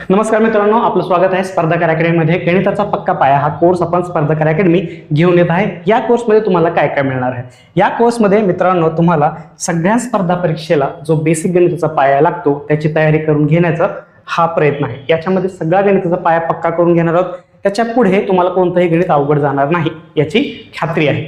नमस्कार मित्रांनो, आपलं स्वागत आहे स्पर्धाकार अकॅडमीमध्ये. गणिताचा पक्का पाया हा कोर्स आपण स्पर्धाकार अकॅडमी घेऊन येत आहे. या कोर्समध्ये तुम्हाला काय काय मिळणार आहे? या कोर्समध्ये मित्रांनो तुम्हाला सगळ्या स्पर्धा परीक्षेला जो बेसिक गणिताचा पाया लागतो त्याची तयारी करून घेण्याचा हा प्रयत्न आहे. याच्यामध्ये सगळा गणिताचा पाया पक्का करून घेणार आहोत. त्याच्या पुढे तुम्हाला कोणतंही गणित अवघड जाणार नाही याची खात्री आहे.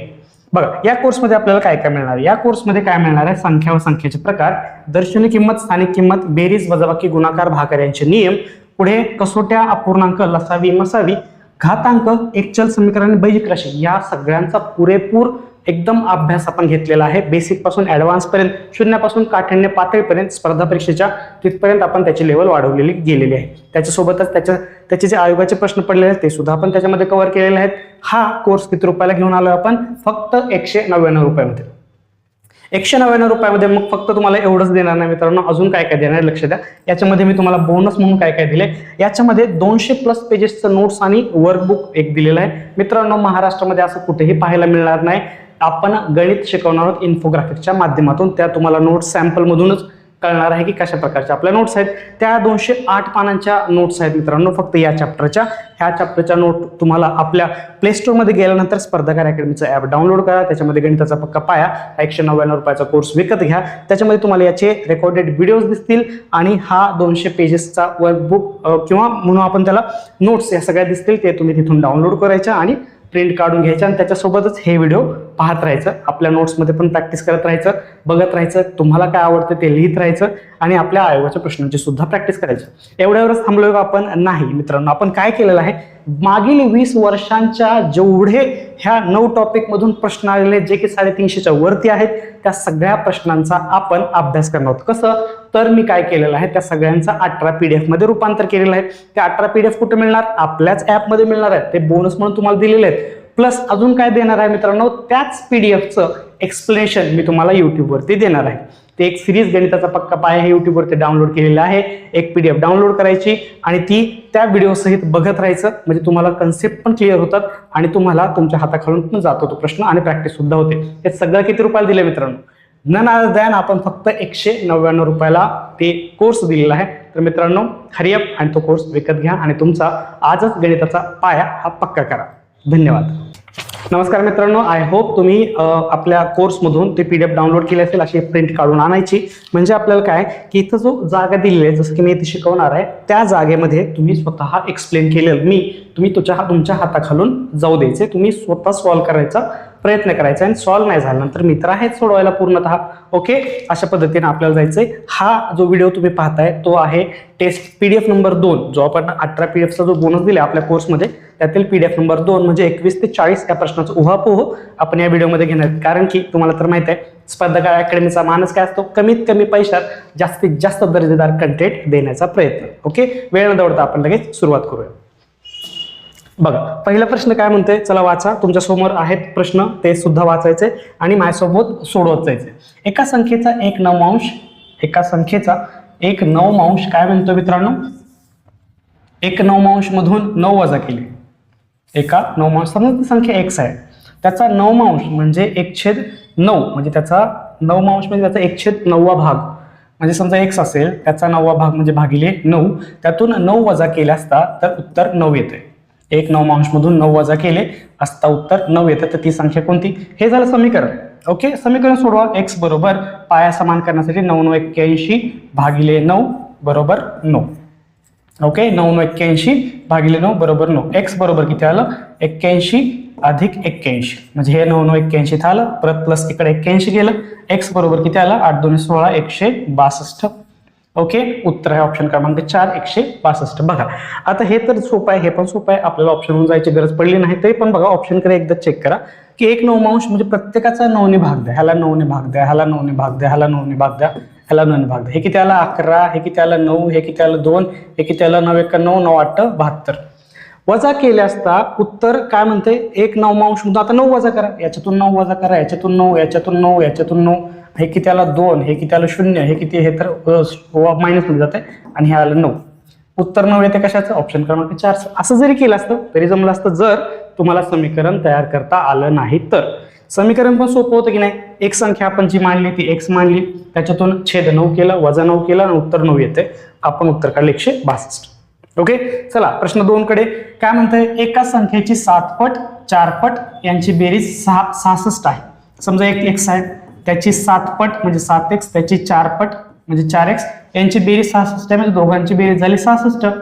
बघा, या कोर्समध्ये आपल्याला काय काय मिळणार आहे? या कोर्समध्ये काय मिळणार आहे? संख्या व संख्येचे प्रकार, दर्शनी किंमत, स्थानिक किंमत, बेरीज, वजाबाकी, गुणाकार, भागाकार यांचे नियम, पुढे कसोट्या, अपूर्णांक, लसावी, मसावी, घातांक, एकचल समीकरण आणि बेरीज राशी या सगळ्यांचा पुरेपूर एकदम अभ्यास आपण घेतलेला आहे. बेसिक पासून ऍडव्हान्स पर्यंत, शून्यापासून काठिण्य पातळीपर्यंत स्पर्धा परीक्षेच्या तिथपर्यंत आपण त्याची लेवल वाढवलेली गेलेली आहे. त्याच्यासोबतच त्याचे जे आयोगाचे प्रश्न पडलेले आहेत ते सुद्धा आपण त्याच्यामध्ये कव्हर केलेले आहेत. हा कोर्स किती रुपयाला घेऊन आलो आपण? फक्त 199 रुपयामध्ये. 199 रुपयामध्ये मग फक्त तुम्हाला एवढंच देणार नाही मित्रांनो, अजून काय काय देणार लक्ष द्या. याच्यामध्ये मी तुम्हाला बोनस म्हणून काय काय दिले. याच्यामध्ये 200+ पेजेसचं नोट्स आणि वर्कबुक एक दिलेलं आहे मित्रांनो. महाराष्ट्रामध्ये असं कुठेही पाहायला मिळणार नाही. आपण गणित शिकवणार आहोत इन्फोग्राफिकच्या माध्यमातून. त्या तुम्हाला नोट्स सॅम्पल मधूनच कळणार आहे की कशा प्रकारच्या आपल्या नोट्स आहेत. त्या 208 पानांच्या नोट्स आहेत मित्रांनो फक्त या चॅप्टरच्या. ह्या चॅप्टरच्या नोट तुम्हाला आपल्या प्ले स्टोर मध्ये गेल्यानंतर स्पर्धाकार अकॅडमीचं ऍप डाउनलोड करा. त्याच्यामध्ये गणिताचा पक्का पाया 199 रुपयाचा कोर्स विकत घ्या. त्याच्यामध्ये तुम्हाला याचे रेकॉर्डेड व्हिडिओज दिसतील आणि हा 200 पेजेसचा वर्कबुक किंवा म्हणून आपण त्याला नोट्स या सगळ्या दिसतील. ते तुम्ही तिथून डाउनलोड करायच्या आणि प्रिंट काढून घ्यायचं आणि त्याच्यासोबतच हे व्हिडिओ पाहत राहायचं. आपल्या नोट्समध्ये पण प्रॅक्टिस करत राहायचं, बघत राहायचं, तुम्हाला काय आवडतं ते लिहित राहायचं आणि आपल्या आयोगाच्या प्रश्नांची सुद्धा प्रॅक्टिस करायची. एवढ्यावरच थांबलोय आपण? नाही मित्रांनो, आपण काय केलेलं आहे, मागील 20 वर्षांच्या जेवढे ह्या 9 टॉपिक मधून प्रश्न आलेले जे की 350च्या वरती आहेत त्या सगळ्या प्रश्नांचा आपण अभ्यास करणार आहोत. कसं तर मी काय केलेलं आहे, त्या सगळ्यांचा 18 PDF मध्ये रूपांतर केलेलं आहे. त्या 18 PDF कुठे मिळणार? आपल्याच ऍप मध्ये मिळणार आहेत. ते बोनस म्हणून तुम्हाला दिलेले आहेत. प्लस अजून काय देणार आहे मित्रांनो, त्याच PDFचं एक्सप्लेनेशन मी तुम्हाला युट्यूब वरती देणार आहे. ते एक सिरीज गणिताचा पक्का पाया हे युट्यूब वरती डाउनलोड केलेलं आहे. एक PDF डाउनलोड करायची आणि ती त्या व्हिडिओ सहित बघत राहायचं. म्हणजे तुम्हाला कन्सेप्ट पण क्लिअर होतात आणि तुम्हाला तुमच्या हाताखालून पण जातो तो प्रश्न आणि प्रॅक्टिस सुद्धा होते. हे सगळं किती रुपयाला दिले मित्रांनो? नन अदर दॅन आपण फक्त 199 रुपयाला ते कोर्स दिलेला आहे. तर मित्रांनो हरिअप आणि तो कोर्स विकत घ्या आणि तुमचा आजच गणिताचा पाया हा पक्का करा. धन्यवाद. नमस्कार मित्रांनो, आय होप तुम्ही आपल्या कोर्समधून ते PDF डाउनलोड केले असेल. अशी प्रिंट काढून आणायची. म्हणजे आपल्याला काय की इथं जो जागा दिलेली आहे, जसं की मी इथे शिकवणार आहे त्या जागेमध्ये तुम्ही स्वतः एक्सप्लेन केलेलं तुम्ही तुमच्या हाताखालून जाऊ द्यायचे. तुम्ही स्वतः सॉल्व्ह करायचा प्रयत्न करायचा आणि सॉल्व्ह नाही झाल्यानंतर मित्र आहेत सोडवायला पूर्णतः. ओके, अशा पद्धतीने आपल्याला जायचंय. हा जो व्हिडिओ तुम्ही पाहताय तो आहे टेस्ट PDF नंबर 2. जो आपण 18 PDFचा जो बोनस दिला आपल्या कोर्समध्ये त्यातील PDF नंबर 2 म्हणजे 21 ते 40 या प्रश्नाचा उहापोह आपण या व्हिडिओमध्ये घेणार. कारण की तुम्हाला तर माहित आहे स्पर्धाकार अकॅडमीचा मानस काय असतो, कमीत कमी पैशात जास्तीत जास्त दर्जेदार कंटेंट देण्याचा प्रयत्न. ओके, वेळ न दवडता आपण लगेच सुरुवात करूया. बघा, पहिला प्रश्न काय म्हणतोय, चला वाचा. तुमच्या समोर आहेत प्रश्न, ते सुद्धा वाचायचे आणि माझ्यासोबत सोडवत जायचे. एका संख्येचा 1/9 काय म्हणतो मित्रांनो? 1/9 मधून 9 वजा केले. एका 9 समजा संख्या x आहे, त्याचा 9 म्हणजे 1/9 म्हणजे त्याचा 9 म्हणजे त्याचा 1/9 भाग. म्हणजे समजा x असेल त्याचा 9 भाग म्हणजे भागिले 9, त्यातून 9 वजा केले असता तर उत्तर 9 येते. 1/9 मधून 9 वजा केले असता उत्तर 9 येतं. तर ती संख्या कोणती? हे झालं समीकरण. ओके, समीकरण सोडवा. x बरोबर पाया समान करण्यासाठी 9×9=81 भागिले 9 बरोबर 9. ओके, 9×9=81 भागिले 9 बरोबर 9. x बरोबर किती आलं? 81 अधिक 81 म्हणजे हे 9×9=81 झालं. परत प्लस इकडे 81 गेलं. x बरोबर किती आलं? 8×2=16 162. ओके, उत्तर आहे ऑप्शन क्रमांक 4 162. बघा, आता हे तर सोपं आहे, हे पण सोपं आहे. आपल्याला ऑप्शनवरून जायची गरज पडली नाही. तरी पण बघा ऑप्शनकडे एकदा चेक करा की 1/9 म्हणजे प्रत्येकाचा 9 ने भाग द्या. ह्याला 9 ने भाग द्या, ह्याला 9 ने भाग द्या, ह्याला 9 ने भाग द्या, ह्याला 9 ने भाग द्या. हे किती आलं? 11. हे किती आलं? 9. हे किती आलं? 2. हे किती आलं? 9×1=9 9×8=72. वजा केले असता उत्तर काय म्हणते? 1/9 आता 9 वजा करा, याच्यातून 9 वजा करा, याच्यातून 9, याच्यातून 9, याच्यातून 9. हे किती आलं? 2. हे किती आलं? 0. हे किती? हे तर मायनस मध्ये जाते आणि हे आलं 9. उत्तर 9 येते. कशाचं? ऑप्शन क्रमांक 4. असं जरी केलं असतं तरी जमलं असतं जर तुम्हाला समीकरण तयार करता आलं नाही तर. समीकरण पण सोपं होतं की नाही. एक संख्या आपण जी मांडली ती x मांडली, त्याच्यातून छेद 9 केला, वजा 9 केला आणि उत्तर 9 येते. आपण उत्तर काढलं 162. ओके, चला प्रश्न 2 कडे. काय म्हणतंय, एका संख्येची 7 पट 4 पट यांची बेरीज 66 आहे. समजा एक x आहे, त्याची 7 पट म्हणजे 7x, त्याची 4 पट म्हणजे 4x, यांची बेरीज 66 आहे, म्हणजे दोघांची बेरीज झाली 66.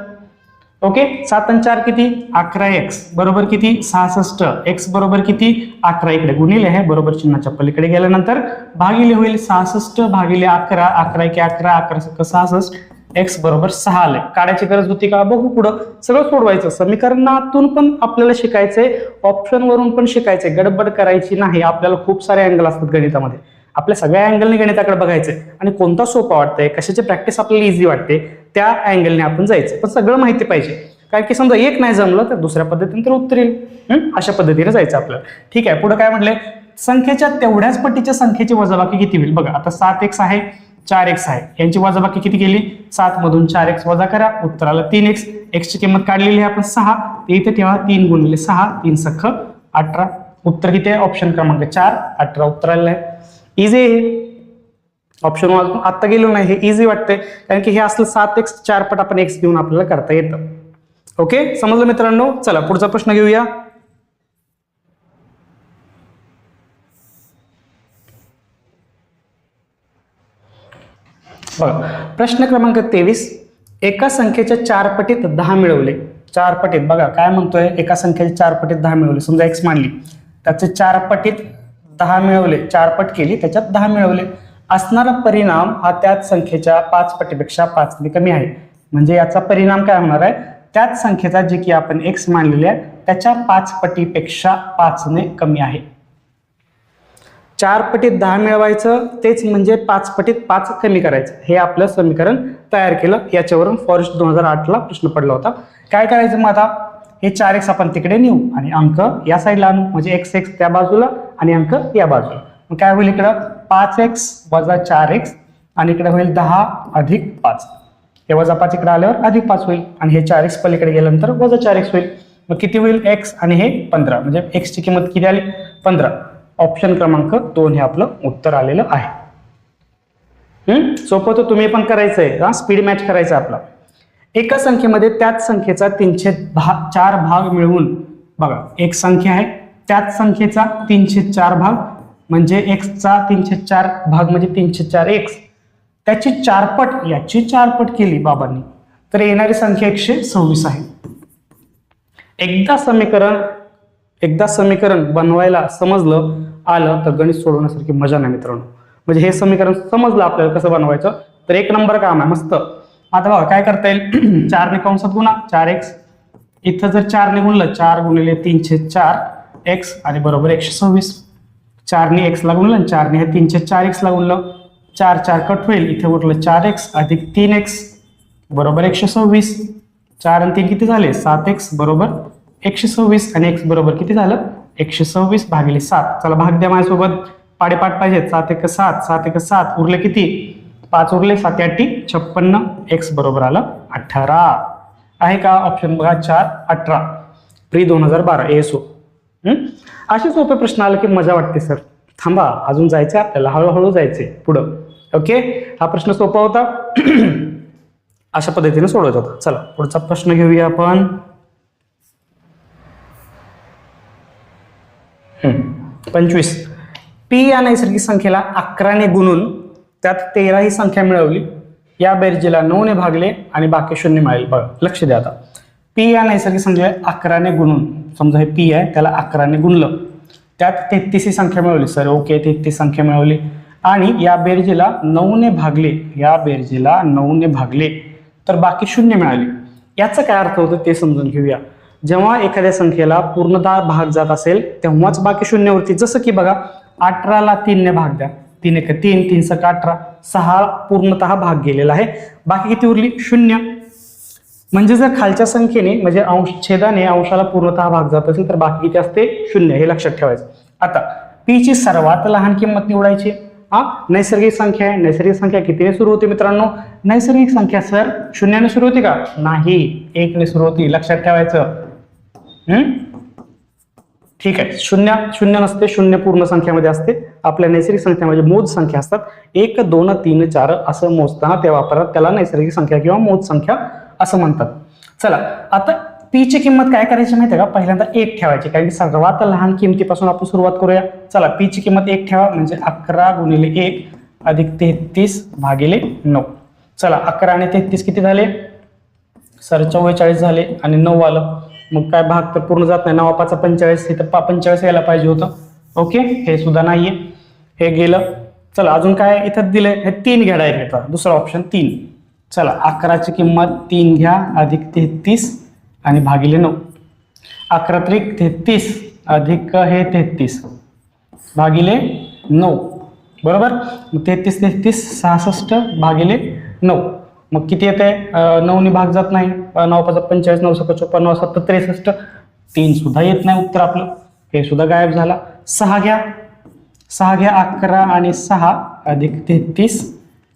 ओके, 7 आणि 4 किती, 11x बरोबर किती 66, x बरोबर किती 11, इकडे गुणिले आहे बरोबर चिन्हाच्या पलीकडे गेल्यानंतर भागिले होईल 66 भागिले 11, 11 की 11, 11 66, x बरोबर 6 आले. काढायची गरज होती का, बघू पुढं सगळं सोडवायचं. समीकरणातून पण आपल्याला शिकायचंय, ऑप्शन वरून पण शिकायचंय, गडबड करायची नाही. आपल्याला खूप सारे अँगल असतात गणितामध्ये, आपल्या सगळ्या अँगलने गणिताकडे बघायचंय आणि कोणता सोपा वाटतंय, कशाची प्रॅक्टिस आपल्याला इझी वाटते त्या अँगलने आपण जायचं. पण सगळं माहिती पाहिजे, कारण की समजा एक नाही जमलं तर दुसऱ्या पद्धतीने तर उत्तर येईल. अशा पद्धतीने जायचं आपल्याला. ठीक आहे, पुढे काय म्हटलंय, संख्येच्या तेवढ्याच पटीच्या संख्येची वजाबाकी किती होईल. बघा आता 7x आहे 4x आहे, यांची वजाबाकी किती केली, 7 मधून 4x वजा करा, उत्तर आलं 3x. x ची किंमत काढलेली आहे आपण 6, ते इथे ठेवा, 3 गुणिले 6 3 सख 18, उत्तर किती आहे, ऑप्शन क्रमांक 4 18 उत्तर आलेलं आहे. इझी ऑप्शन आता गेलो नाही, हे इझी वाटतंय कारण की हे असलं 7x 4 पट आपण x घेऊन आपल्याला करता येतं. ओके, समजलं मित्रांनो. चला पुढचा प्रश्न घेऊया. बघा प्रश्न क्रमांक 23, एका संख्येच्या 4 पटीत 10 मिळवले. 4 पटीत बघा काय म्हणतोय, एका संख्येच्या 4 पटीत 10 मिळवले. समजा x मानली, त्याचे 4 पटीत 10 मिळवले, 4 पट केली त्याच्यात 10 मिळवले. असणारा परिणाम हा त्याच संख्येच्या 5 पटीपेक्षा 5 ने कमी आहे. म्हणजे याचा परिणाम काय होणार आहे, त्याच संख्येचा जे की आपण x मानलेले आहे त्याच्या 5 पटीपेक्षा 5 ने कमी आहे. 4 पटीत 10 मिळवायचं, तेच म्हणजे 5 पटीत 5 कमी करायचं. हे आपलं समीकरण तयार केलं. याच्यावरून फॉरेस्ट 2008 ला प्रश्न पडला होता. काय करायचं मग आता, हे 4x आपण तिकडे नेऊ आणि अंक या साईडला आणू, म्हणजे x त्या बाजूला आणि अंक या बाजूला. मग काय होईल, इकडं 5x वजा 4x आणि इकडे होईल 10 अधिक 5. हे वजा 5 इकडे आल्यावर अधिक 5 होईल आणि हे 4x पलीकडे गेल्यानंतर वजा 4x होईल. मग किती होईल, x आणि हे 15, म्हणजे x ची किंमत किती आली 15. ऑप्शन क्रमांक 2 हे आपलं उत्तर आलेलं आहे. सोपं तर तुम्ही पण करायचंय, स्पीड मॅच करायचं आपला. एका संख्येमध्ये त्याच संख्येचा 304 भाग मिळवून, बघा एक संख्या आहे त्याच संख्येचा 304 भाग म्हणजे x चा 304 भाग म्हणजे 304x, त्याची 4 पट याची 4 पट केली बाबांनी, तर येणारी संख्या 126 आहे. एकदा समीकरण बनवायला समजलं आलं तर गणित सोडवण्यासारखी मजा नाही मित्रांनो. म्हणजे हे समीकरण समजलं आपल्याला कसं बनवायचं तर 1 नंबर काम आहे मस्त. आता बघा काय करता येईल, 4 ने कंसात गुणा 4x, इथं जर 4 ने गुणलं 4 गुणिले 304x आणि बरोबर 126. 4 ने x ला गुणलं 4 ने हे 304x ला गुणलं, 4 4 कट होईल, इथे उरलं 4x अधिक 3x बरोबर 126. 4 आणि 3 किती झाले 7x बरोबर 126 आणि x बरोबर किती झालं 126 भागिले 7. चला भाग द्या माझ्यासोबत, पाडेपाठ पाहिजेत. 7 1 7 7 1 7 उरले किती 5 उरले, 7 8 56, x बरोबर आलं 18 आहे का. ऑप्शन बघा 4 18 प्री 2012 ASO. असे सोपे प्रश्न आले की मजा वाटते सर. थांबा अजून जायचे आपल्याला, हळूहळू जायचे पुढं. ओके, हा प्रश्न सोपा होता. अशा पद्धतीने सोडवत होता. चला पुढचा प्रश्न घेऊया आपण. 25, पी या नैसर्गिक संख्येला 11 ने गुणून त्यात 13 ही संख्या मिळवली. या बेरजेला 9 ने भागले आणि बाकी 0 मिळाले. बघा लक्ष द्या आता, पी या नैसर्गिक संख्येला 11 ने गुणून, समजा हे पी आहे त्याला 11 ने गुणलं, त्यात 33 ही संख्या मिळवली. सर ओके 33 संख्या मिळवली आणि या बेरजेला 9 ने भागले, या बेरजेला 9 ने भागले तर बाकी 0 मिळाली. याचा काय अर्थ होतो ते समजून घेऊया. जेव्हा एखाद्या संख्येला पूर्णतः भाग जात असेल तेव्हाच बाकी 0 उरते. जसं की बघा 18 ला 3 ने भाग द्या, 3 1 3 3 6 18, 6 पूर्णतः भाग गेलेला आहे, बाकी किती उरली 0. म्हणजे जर खालच्या संख्येने म्हणजे छेदाने अंशाला पूर्णतः भाग जात असेल तर बाकी किती असते 0, हे लक्षात ठेवायचं. आता पी ची सर्वात लहान किंमत निवडायची. नैसर्गिक संख्या आहे, नैसर्गिक संख्या कितीने सुरू होते मित्रांनो, नैसर्गिक संख्या सर 0 ने सुरू होते का, नाही 1 ने सुरू होती, लक्षात ठेवायचं. ठीक आहे, 0 नसते, 0 पूर्ण संख्यामध्ये असते. आपल्या नैसर्गिक संख्यामध्ये मोज संख्या असतात 1 2 3 4 असं मोजताना ते वापरतात, त्याला नैसर्गिक संख्या किंवा मोज संख्या असं म्हणतात. चला आता पी ची किंमत काय करायची माहिती आहे का, पहिल्यांदा 1 ठेवायची, कारण की सर्वात लहान किमतीपासून आपण सुरुवात करूया. चला पी ची किंमत 1 ठेवा, म्हणजे 11 गुणिले 1 अधिक 33 भागिले 9. चला 11 आणि 33 किती झाले सर 44 झाले आणि 9 आलं. मग काय भाग तर पूर्ण जात नाही, 9 5 45, इथं 45 यायला पाहिजे होतं. ओके, हे सुद्धा नाहीये, हे गेलं. चला अजून काय इथं दिलंय, हे 3 घ्या डायरेक्ट, दुसरा ऑप्शन 3. चला 11 ची किंमत 3 घ्या अधिक 33 आणि भागिले 9. 11 त्रिक 33 अधिक हे 33 भागिले 9, बरोबर. 33 33 66 भागिले 9. मग किती येते, 9 ने भाग जात नाही, 9 5 45, 9 7 54, 9 7 63, 3 सुद्धा येत नाही उत्तर आपलं, हे सुद्धा गायब झाला. 6 घ्या, 6 घ्या, 11 आणि 6 अधिक 33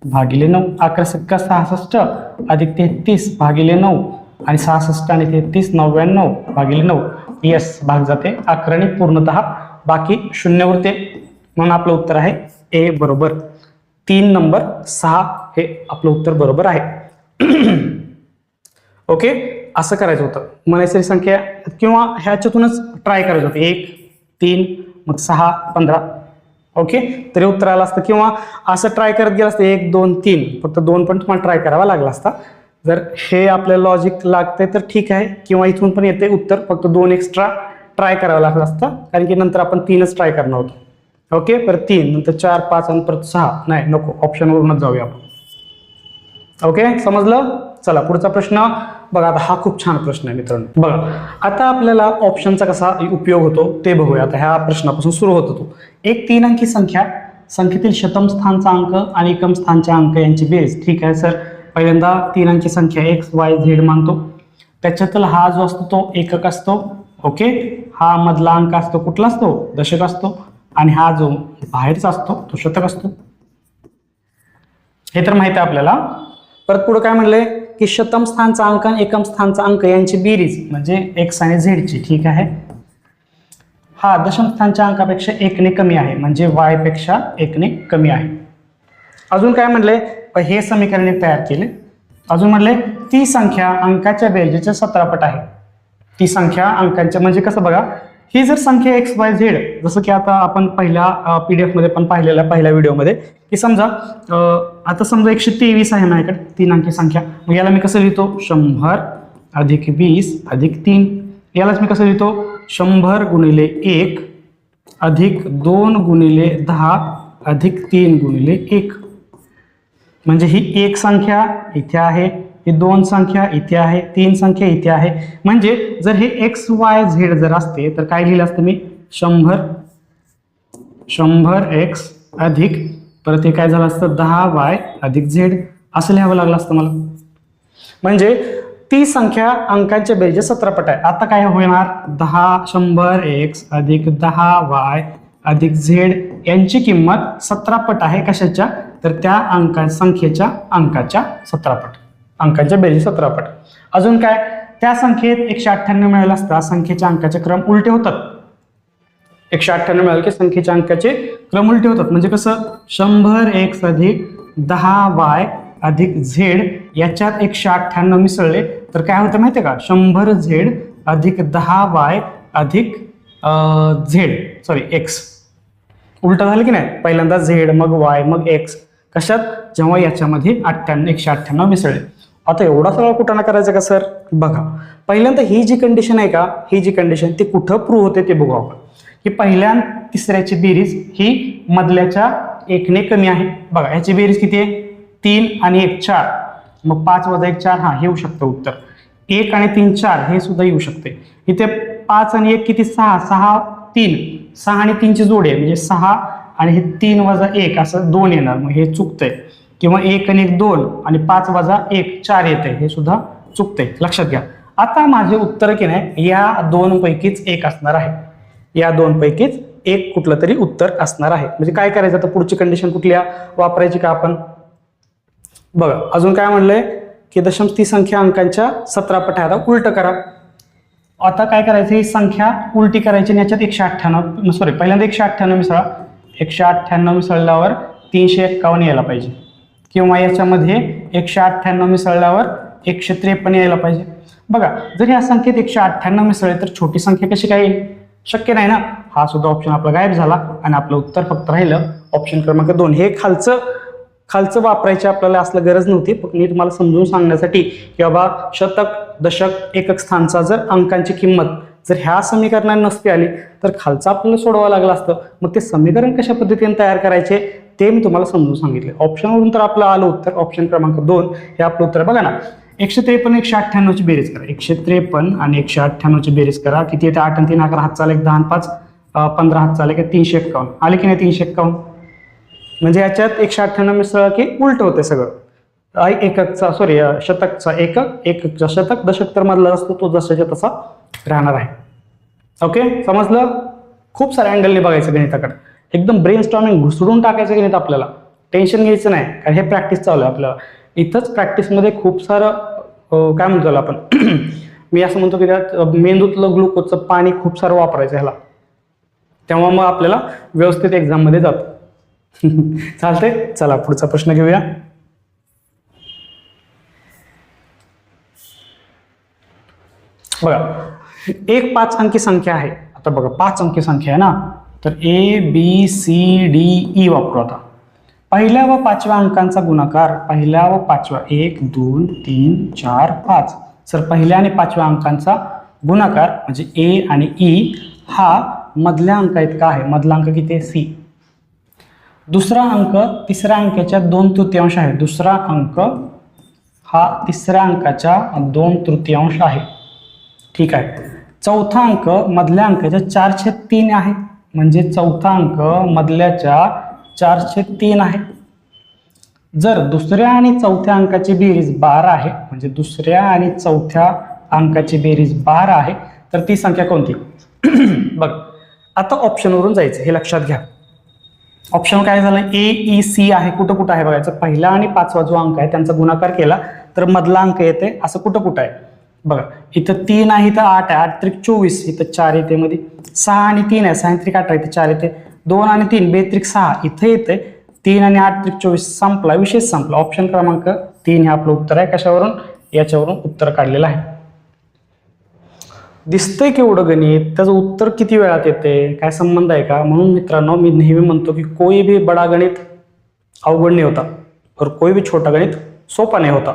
भागिले 9. 11 6 66 अधिक 33 भागिले 9 आणि 66 आणि 33 99 भागिले 9. यस, भाग जाते 11 ने पूर्णतः, बाकी 0 उरते, म्हणून आपलं उत्तर आहे ए बरोबर. 3 नंबर 6 हे आपलं उत्तर बरोबर आहे. ओके, असं करायचं होतं. म्हणायची संख्या किंवा ह्याच्यातूनच ट्राय करायचं होतं, 1 3 मग 6 15. ओके, तरी उत्तर आलं असतं, किंवा असं ट्राय करत गेलं असतं 1 2 3, फक्त 2 पण तुम्हाला ट्राय करावा लागला असता. जर हे आपलं लॉजिक लागतंय तर ठीक आहे, किंवा इथून पण येते उत्तर, फक्त 2 एक्स्ट्रा ट्राय करावं लागलं असतं, कारण की नंतर आपण 3च ट्राय करणार होतो. ओके, परत 3 नंतर 4 5 आणि परत 6, नाही नको, ऑप्शनवरूनच जाऊया आपण. ओके, समजलं. चला पुढचा प्रश्न बघा. आता हा खूप छान प्रश्न आहे मित्रांनो. बघा आता आपल्याला ऑप्शनचा कसा उपयोग होतो ते बघूया. आता ह्या प्रश्नापासून सुरू होतो तो. एक 3 अंकी संख्या, संख्येतील शतम स्थानचा अंक आणि एकम स्थानच्या अंक यांची बेरीज. ठीक आहे सर, पहिल्यांदा 3 अंकी संख्या x y z मानतो, त्याच्यातील हा जो असतो तो एकक असतो. ओके, हा मधला अंक असतो कुठला असतो, दशक असतो, आणि हा जो बाहेरचा असतो तो शतक असतो. हे तर माहिती आहे आपल्याला. परत पुढे काय म्हणलंय की शतम स्थानचा अंक आणि एकम स्थानचा अंक यांची बेरीज म्हणजे x आणि z ची. ठीक आहे, हा दशम स्थानच्या अंकापेक्षा 1 ने कमी आहे, म्हणजे y पेक्षा 1 ने कमी आहे. अजून काय म्हणलंय, हे समीकरण तयार केले. अजून म्हणले ती संख्या अंकाच्या बेरजेच्या 17 पट आहे. ती संख्या अंकांच्या म्हणजे कसं बघा, ही जर संख्या एक्स वाय झेड, जसं की आता आपण पहिल्या PDF मध्ये पण पाहिलेल्या पहिल्या व्हिडिओमध्ये, की समजा आता समजा 123 आहे माझ्याकडे 3 अंकी संख्या, मग याला मी कसं लिहितो, 100 अधिक 20 अधिक 3. यालाच मी कसं लिहितो, 100 गुणिले 1 अधिक 2 गुणिले 10 अधिक 3 गुणिले 1. म्हणजे ही एक संख्या इथे आहे, ही 2 संख्या इथे आहे, 3 संख्या इथे आहे. म्हणजे जर हे एक्स वाय झेड जर असते तर काय लिहिलं असतं मी, 100 एक्स अधिक परत हे काय झालं असतं 10y अधिक झेड असं लिहावं लागलं असतं मला. म्हणजे ती संख्या अंकांच्या बेरजे 17 पट आहे. आता काय होणार, 100 एक्स अधिक 10y अधिक झेड यांची किंमत 17 पट आहे. कशाच्या, तर त्या संख्येच्या अंकाच्या 17 पट, अंकाच्या बेरजे 17 पट. अजून काय, त्या संख्येत 198 मिळालं असता संख्येच्या अंकाचे क्रम उलटे होतात. 198 मिळालं की संख्येच्या अंकाचे क्रम उलटे होतात. म्हणजे कसं, 100 एक्स अधिक 10y अधिक झेड याच्यात 198 मिसळले तर काय होतं माहिती आहे का, 100 झेड अधिक 10y अधिक एक्स. उलट झालं की नाही, पहिल्यांदा झेड मग वाय मग एक्स. कशात, जेव्हा याच्यामध्ये 198 मिसळले. आता एवढा सगळा कुठं ना करायचं का सर, बघा पहिल्यांदा ही जी कंडिशन आहे का, ही जी कंडिशन ती कुठं प्रूव्ह होते ते बघू आपण. की पहिल्या तिसऱ्याची बेरीज ही मधल्याच्या 1 ने कमी आहे. बघा याची बेरीज किती आहे, 3 आणि 1 4, मग 5 वजा 1 4, हा हे येऊ शकतं उत्तर. 1 आणि 3 4 हे सुद्धा येऊ शकते. इथे 5 आणि 1 किती, 6 6 3, 6 आणि 3 ची जोडी आहे, म्हणजे 6 आणि हे 3 वजा 1 असं 2 येणार, मग हे चुकतंय. किंवा 1 आणि 1 2 आणि 5 वजा 1 4 येते, हे सुद्धा चुकतंय, लक्षात घ्या. आता माझे उत्तर की नाही या 2 पैकीच एक असणार आहे. या 2 पैकीच एक कुठलं तरी उत्तर असणार आहे. म्हणजे काय करायचं, आता पुढची कंडिशन कुठली वापरायची का आपण, बघा अजून काय म्हणलंय की दशम ती संख्या अंकांच्या 17 पट आहे. आता उलट करा. आता काय करायचं, ही संख्या उलटी करायची आणि याच्यात 198 सॉरी पहिल्यांदा 198 मिसळा. 198 मिसळल्यावर 351 यायला पाहिजे, किंवा याच्यामध्ये 198 मिसळल्यावर 153 यायला पाहिजे. बघा, जर या संख्येत 198 मिसळले तर छोटी संख्या कशी काय येईल? शक्य नाही ना. हा सुद्धा ऑप्शन आपला गायब झाला आणि आपलं उत्तर फक्त राहिलं ऑप्शन क्रमांक 2. हे खालचं वापरायची आपल्याला असलं गरज नव्हती, फक्त मी तुम्हाला समजून सांगण्यासाठी की बाबा शतक, दशक, एकक स्थानचा जर अंकांची किंमत जर ह्या समीकरणात नसती आली तर खालचं आपल्याला सोडवावं लागलं असतं. मग ते समीकरण कशा पद्धतीने तयार करायचे ते मी तुम्हाला समजून सांगितले. ऑप्शनवरून तर आपलं आलं उत्तर ऑप्शन क्रमांक 2 हे आपलं उत्तर. बघा ना, 153 198 ची बेरीज करा. 153 आणि 198 ची बेरीज करा. किती येते? 8 आणि 3 11, हात चाले 10 आणि 5 15, हात चाले 351. आले की नाही 351? म्हणजे याच्यात 198 मिसळलं की उलट होते सगळं. एककचा सॉरी शतकचा एकक, एककचा शतक, दशक तर मधला असतो तो जसाच्या तसा राहणार आहे. ओके, समजलं? खूप साऱ्या अँगलने बघायचं गणिताकडे, एकदम ब्रेन स्टॉर्मिंग घुसडून टाकायचं गणित. आपल्याला टेन्शन घ्यायचं नाही, कारण हे प्रॅक्टिस चालू आहे आपल्याला. इथंच प्रॅक्टिसमध्ये खूप सारं काय म्हणतो आपण मी असं म्हणतो की त्यात मेंदूतलं ग्लुकोजचं पाणी खूप सारं वापरायचं ह्याला, तेव्हा मग आपल्याला व्यवस्थित एक्झाममध्ये जातं. चालतंय, चला पुढचा प्रश्न घेऊया. बघा, एक 5 अंकी संख्या आहे. आता बघा 5 अंकी संख्या आहे ना, तर ABCDE वापरू. आता पहिल्या व 5व्या अंकांचा गुणाकार, पहिल्या व 5व्या 1 2 3 4 5. सर पहिल्या आणि 5व्या अंकांचा गुणाकार म्हणजे A आणि E हा मधल्या अंका इतका आहे. मधला अंक किती आहे? C. दुसरा अंक तिसऱ्या अंकाच्या 2/3 आहे. दुसरा अंक हा तिसऱ्या अंकाच्या 2/3 आहे. ठीक आहे. चौथा अंक मधल्या अंकाच्या 4/3 आहे, म्हणजे चौथा अंक मधल्याच्या 4/3 आहे. जर दुसऱ्या आणि चौथ्या अंकाची बेरीज 12 आहे, म्हणजे दुसऱ्या आणि चौथ्या अंकाची बेरीज 12 आहे, तर ती संख्या कोणती? बघ, आता ऑप्शनवरून जायचं, हे लक्षात घ्या. ऑप्शन काय झालं? AEC आहे. कुठं कुठं आहे बघायचं. पहिला आणि 5वा जो अंक आहे त्यांचा गुणाकार केला तर मधला अंक येते. असं कुठं कुठं आहे बघा. इथं 3 आहे, इथं 8 आहे, 8 त्रिक 24, इथं 4 येते. मध्ये 6 आणि 3 आहे, 6 त्रिक 8 आहे, इथं 4 येते. 2 आणि 3 2 त्रिक 6 इथं येते. 3 आणि 8 त्रिक 24 संपला, विषय संपला. ऑप्शन क्रमांक 3 हे आपलं उत्तर आहे. कशावरून? याच्यावरून उत्तर काढलेलं आहे. दिसतंय केवढं गणित, त्याचं उत्तर किती वेळात येते, काय संबंध आहे का? म्हणून मित्रांनो मी नेहमी म्हणतो की कोई भी बडा गणित अवघड नाही होता और कोई भी छोटा गणित सोपा नाही होता.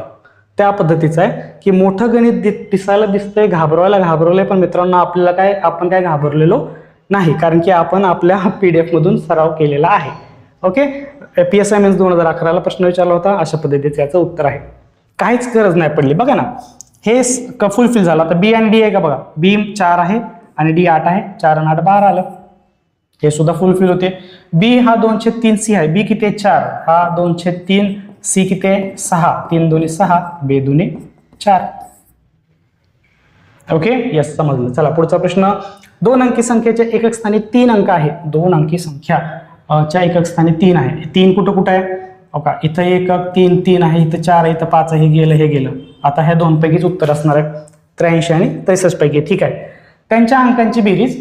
त्या पद्धतीचं आहे की मोठं गणित दिसायला दिसतंय, घाबरवलंय, पण मित्रांनो आपल्याला काय, आपण काय घाबरलेलो नाही, कारण की आपण आपल्या PDF मधून सराव केलेला आहे. ओके, PSI मेन्स 2011ला प्रश्न विचारला होता, अशा पद्धतीचं याचं उत्तर आहे. काहीच गरज नाही पडली. बघा ना, हे फुलफिल झालं. आता B आणि D आहे का बघा. B 4 आहे आणि D 8 आहे. 4 आणि 8 12 आलं, हे सुद्धा फुलफिल होते. B हा 2/3C आहे. B किती आहे? 4. हा 2/3. C किती आहे? 6. 3 2 6, 2 2 4. ओके, यस, समजलं. चला पुढचा प्रश्न. 2 अंकी संख्येच्या एकक स्थानी 3 अंक आहे. 2 अंकी संख्या च्या एकक स्थानी 3 आहे. 3 कुठं कुठं आहे? ओके, इथं एकक 3 3 आहे, इथं 4 आहे, इथं 5 आहे, हे गेलं. आता ह्या दोन पैकीच उत्तर असणार आहे, 83 आणि 63 पैकी. ठीक आहे. त्यांच्या अंकांची बेरीज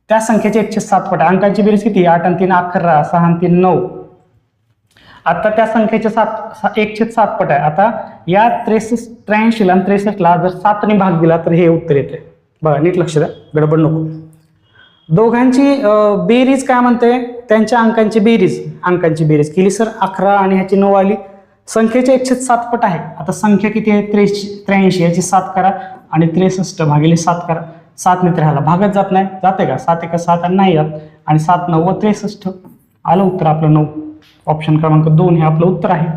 त्या संख्येचे 107 पट. अंकांची बेरीज किती? 8 आणि 3 11, 6 आणि 3 9. आता त्या संख्येचे 107 पट आहे. आता या 83 आणि 63ला जर 7 ने भाग दिला तर हे उत्तर येते. बघा, नीट लक्ष द्या, गडबड नको. दोघांची बेरीज काय म्हणते? त्यांच्या अंकांची बेरीज केली सर 11 आणि ह्याची 9 आली. संख्येचे 107 पट आहे. आता संख्या किती आहे? 83. याची 7 करा आणि 63 भागिले 7 करा. 7 ने 3 भागत जात नाही, जाते का? 7 1 7 आणि नाही जात, आणि 7 9 व 63 आलं उत्तर आपलं 9. ऑप्शन क्रमांक 2 हे आपलं उत्तर आहे.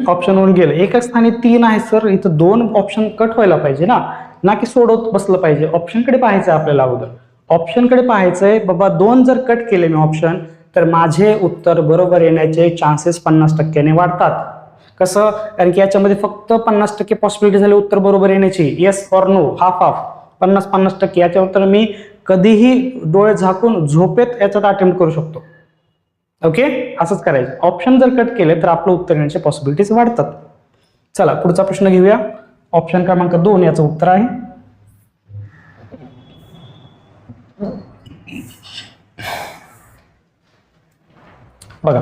ऑप्शन 1 गेलं. एकच स्थानी 3 आहे सर, इथं 2 ऑप्शन कट व्हायला पाहिजे ना की सोडवत बसलं पाहिजे. ऑप्शनकडे पाहायचं आपल्याला अगोदर. ऑप्शनकडे पाहायचंय बाबा. 2 जर कट केले मी ऑप्शन, तर माझे उत्तर बरोबर येण्याचे चान्सेस 50% वाढतात. कसं? कारण की याच्यामध्ये फक्त 50% पॉसिबिलिटी झाली उत्तर बरोबर येण्याची. येस ऑर नो, हाफ 50% याच्यावर तर मी कधीही डोळे झाकून झोपेत याच्यात अटेम्प्ट करू शकतो. ओके, असंच करायचं. ऑप्शन जर कट केले तर आपलं उत्तर येण्याचे पॉसिबिलिटीज वाढतात. चला पुढचा प्रश्न घेऊया. ऑप्शन क्रमांक 2 याचं उत्तर आहे. बघा,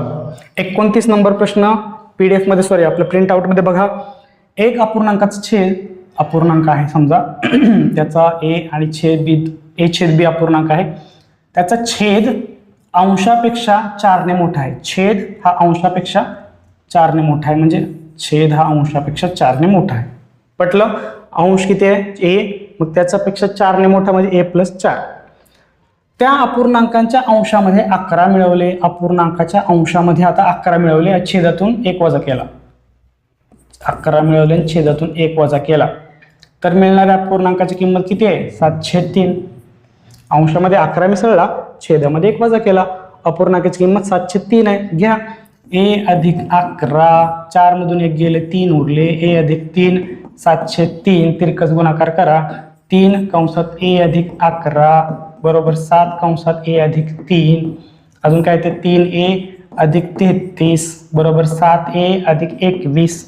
29 नंबर प्रश्न PDF मध्ये, सॉरी आपल्या प्रिंट आउट मध्ये बघा. एक अपूर्णांकाचा छेद अपूर्णांक आहे समजा त्याचा ए आणि छेद बी, ए छेद बी अपूर्णांक आहे, त्याचा छेद अंशापेक्षा 4ने मोठा आहे, छेद हा अंशापेक्षा 4ने मोठा आहे, म्हणजे छेद हा अंशापेक्षा 4ने मोठा आहे. पटलं? अंश किती आहे? ए, मग त्याच्यापेक्षा 4ने मोठा म्हणजे ए प्लस 4. त्या अपूर्णांकांच्या अंशामध्ये 11 मिळवले, अपूर्णांकाच्या अंशामध्ये आता 11 मिळवले, छेदातून 1 वजा केला, 11 मिळवले आणि छेदातून 1 वजा केला, तर मिळणाऱ्या अपूर्णांकाची किंमत किती आहे? 7/3. अंशामध्ये 11 मिसळला, छेदामध्ये 1 वजा केला, अपूर्णांकाची किंमत 7/3 आहे. घ्या ए अधिक 11, 4 मधून 1 गेले, 3 उरले, ए अधिक 3, 7/3, तिरकस गुणाकार करा, 3 कंसात ए अधिक 11 बरोबर 7 कंसात ए अधिक 3, अजून काय ते 3a अधिक 33 बरोबर 7a अधिक 21.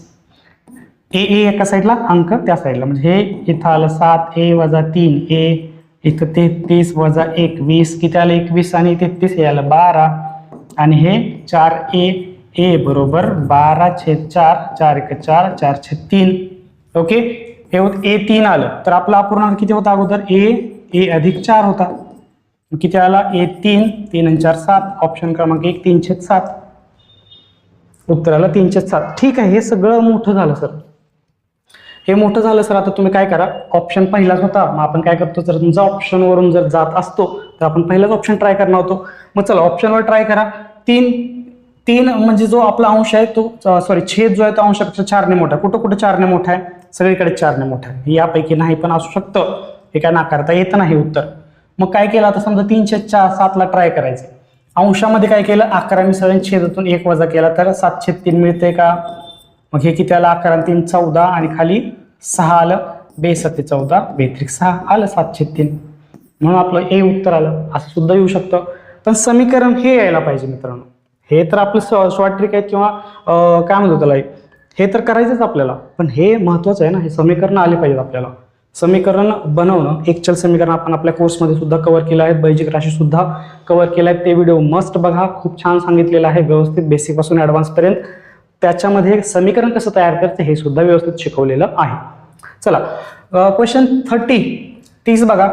ए एका साईडला, अंक त्या साईडला, म्हणजे हे इथं आलं 7a वजा 3a, इथं 33 वजा 21, किती आलं? 21 आणि 33 हे आलं 12, आणि हे 4a, ए बरोबर 12/4, 4 1 4, 4/3. ओके, हे होत A3 आलं. तर आपला अपूर्णांक किती होता अगोदर? ए अधिक 4 होता, किती आला? A3, 3 आणि 4 7, ऑप्शन क्रमांक 1 3/7, उत्तर आलं 3/7. ठीक आहे, हे सगळं मोठं झालं सर, हे मोठं झालं सर. आता तुम्ही काय करा, ऑप्शन पहिलाच होता, मग आपण काय करतो, जर तुमचा ऑप्शनवरून जर जात असतो तर आपण पहिलाच ऑप्शन ट्राय करणार होतो. मग चला ऑप्शनवर ट्राय करा. 3 म्हणजे जो आपला अंश आहे तो, सॉरी छेद जो आहे तो अंशापेक्षा 4ने मोठा. कुठं कुठं 4ने मोठा आहे? सगळीकडे 4ने मोठा आहे. यापैकी नाही पण असू शकतं, हे काय नाकारता येत नाही उत्तर. मग काय केलं, आता समजा 3/7 ट्राय करायचं. अंशामध्ये काय केलं, 11 मिसळून छेदातून 1 वजा केला तर 7/3 मिळते का? मग हे किती आलं? 11 आणि 3 14, आणि खाली 6 आलं, 2 7 14, 2 6 आलं 7/3, म्हणून आपलं ए उत्तर आलं. असं सुद्धा येऊ शकतं, पण समीकरण हे यायला पाहिजे मित्रांनो. हे तर आपलं शॉर्ट ट्रिक आहे किंवा काय म्हणतो त्याला, हे तर करायचंच आपल्याला, पण हे महत्वाचं आहे ना, हे समीकरण आले पाहिजेत आपल्याला. समीकरण बनवणं, एक चल समीकरण आपण आपल्या कोर्समध्ये सुद्धा कव्हर केलं आहे, बैजिक राशी सुद्धा कव्हर केला आहे. ते व्हिडिओ मस्ट बघा, खूप छान सांगितलेलं आहे, व्यवस्थित बेसिक पासून ॲडव्हान्स पर्यंत. त्याच्यामध्ये समीकरण कसं तयार करायचं हे सुद्धा व्यवस्थित शिकवलेलं आहे. चला क्वेश्चन 30 बघा.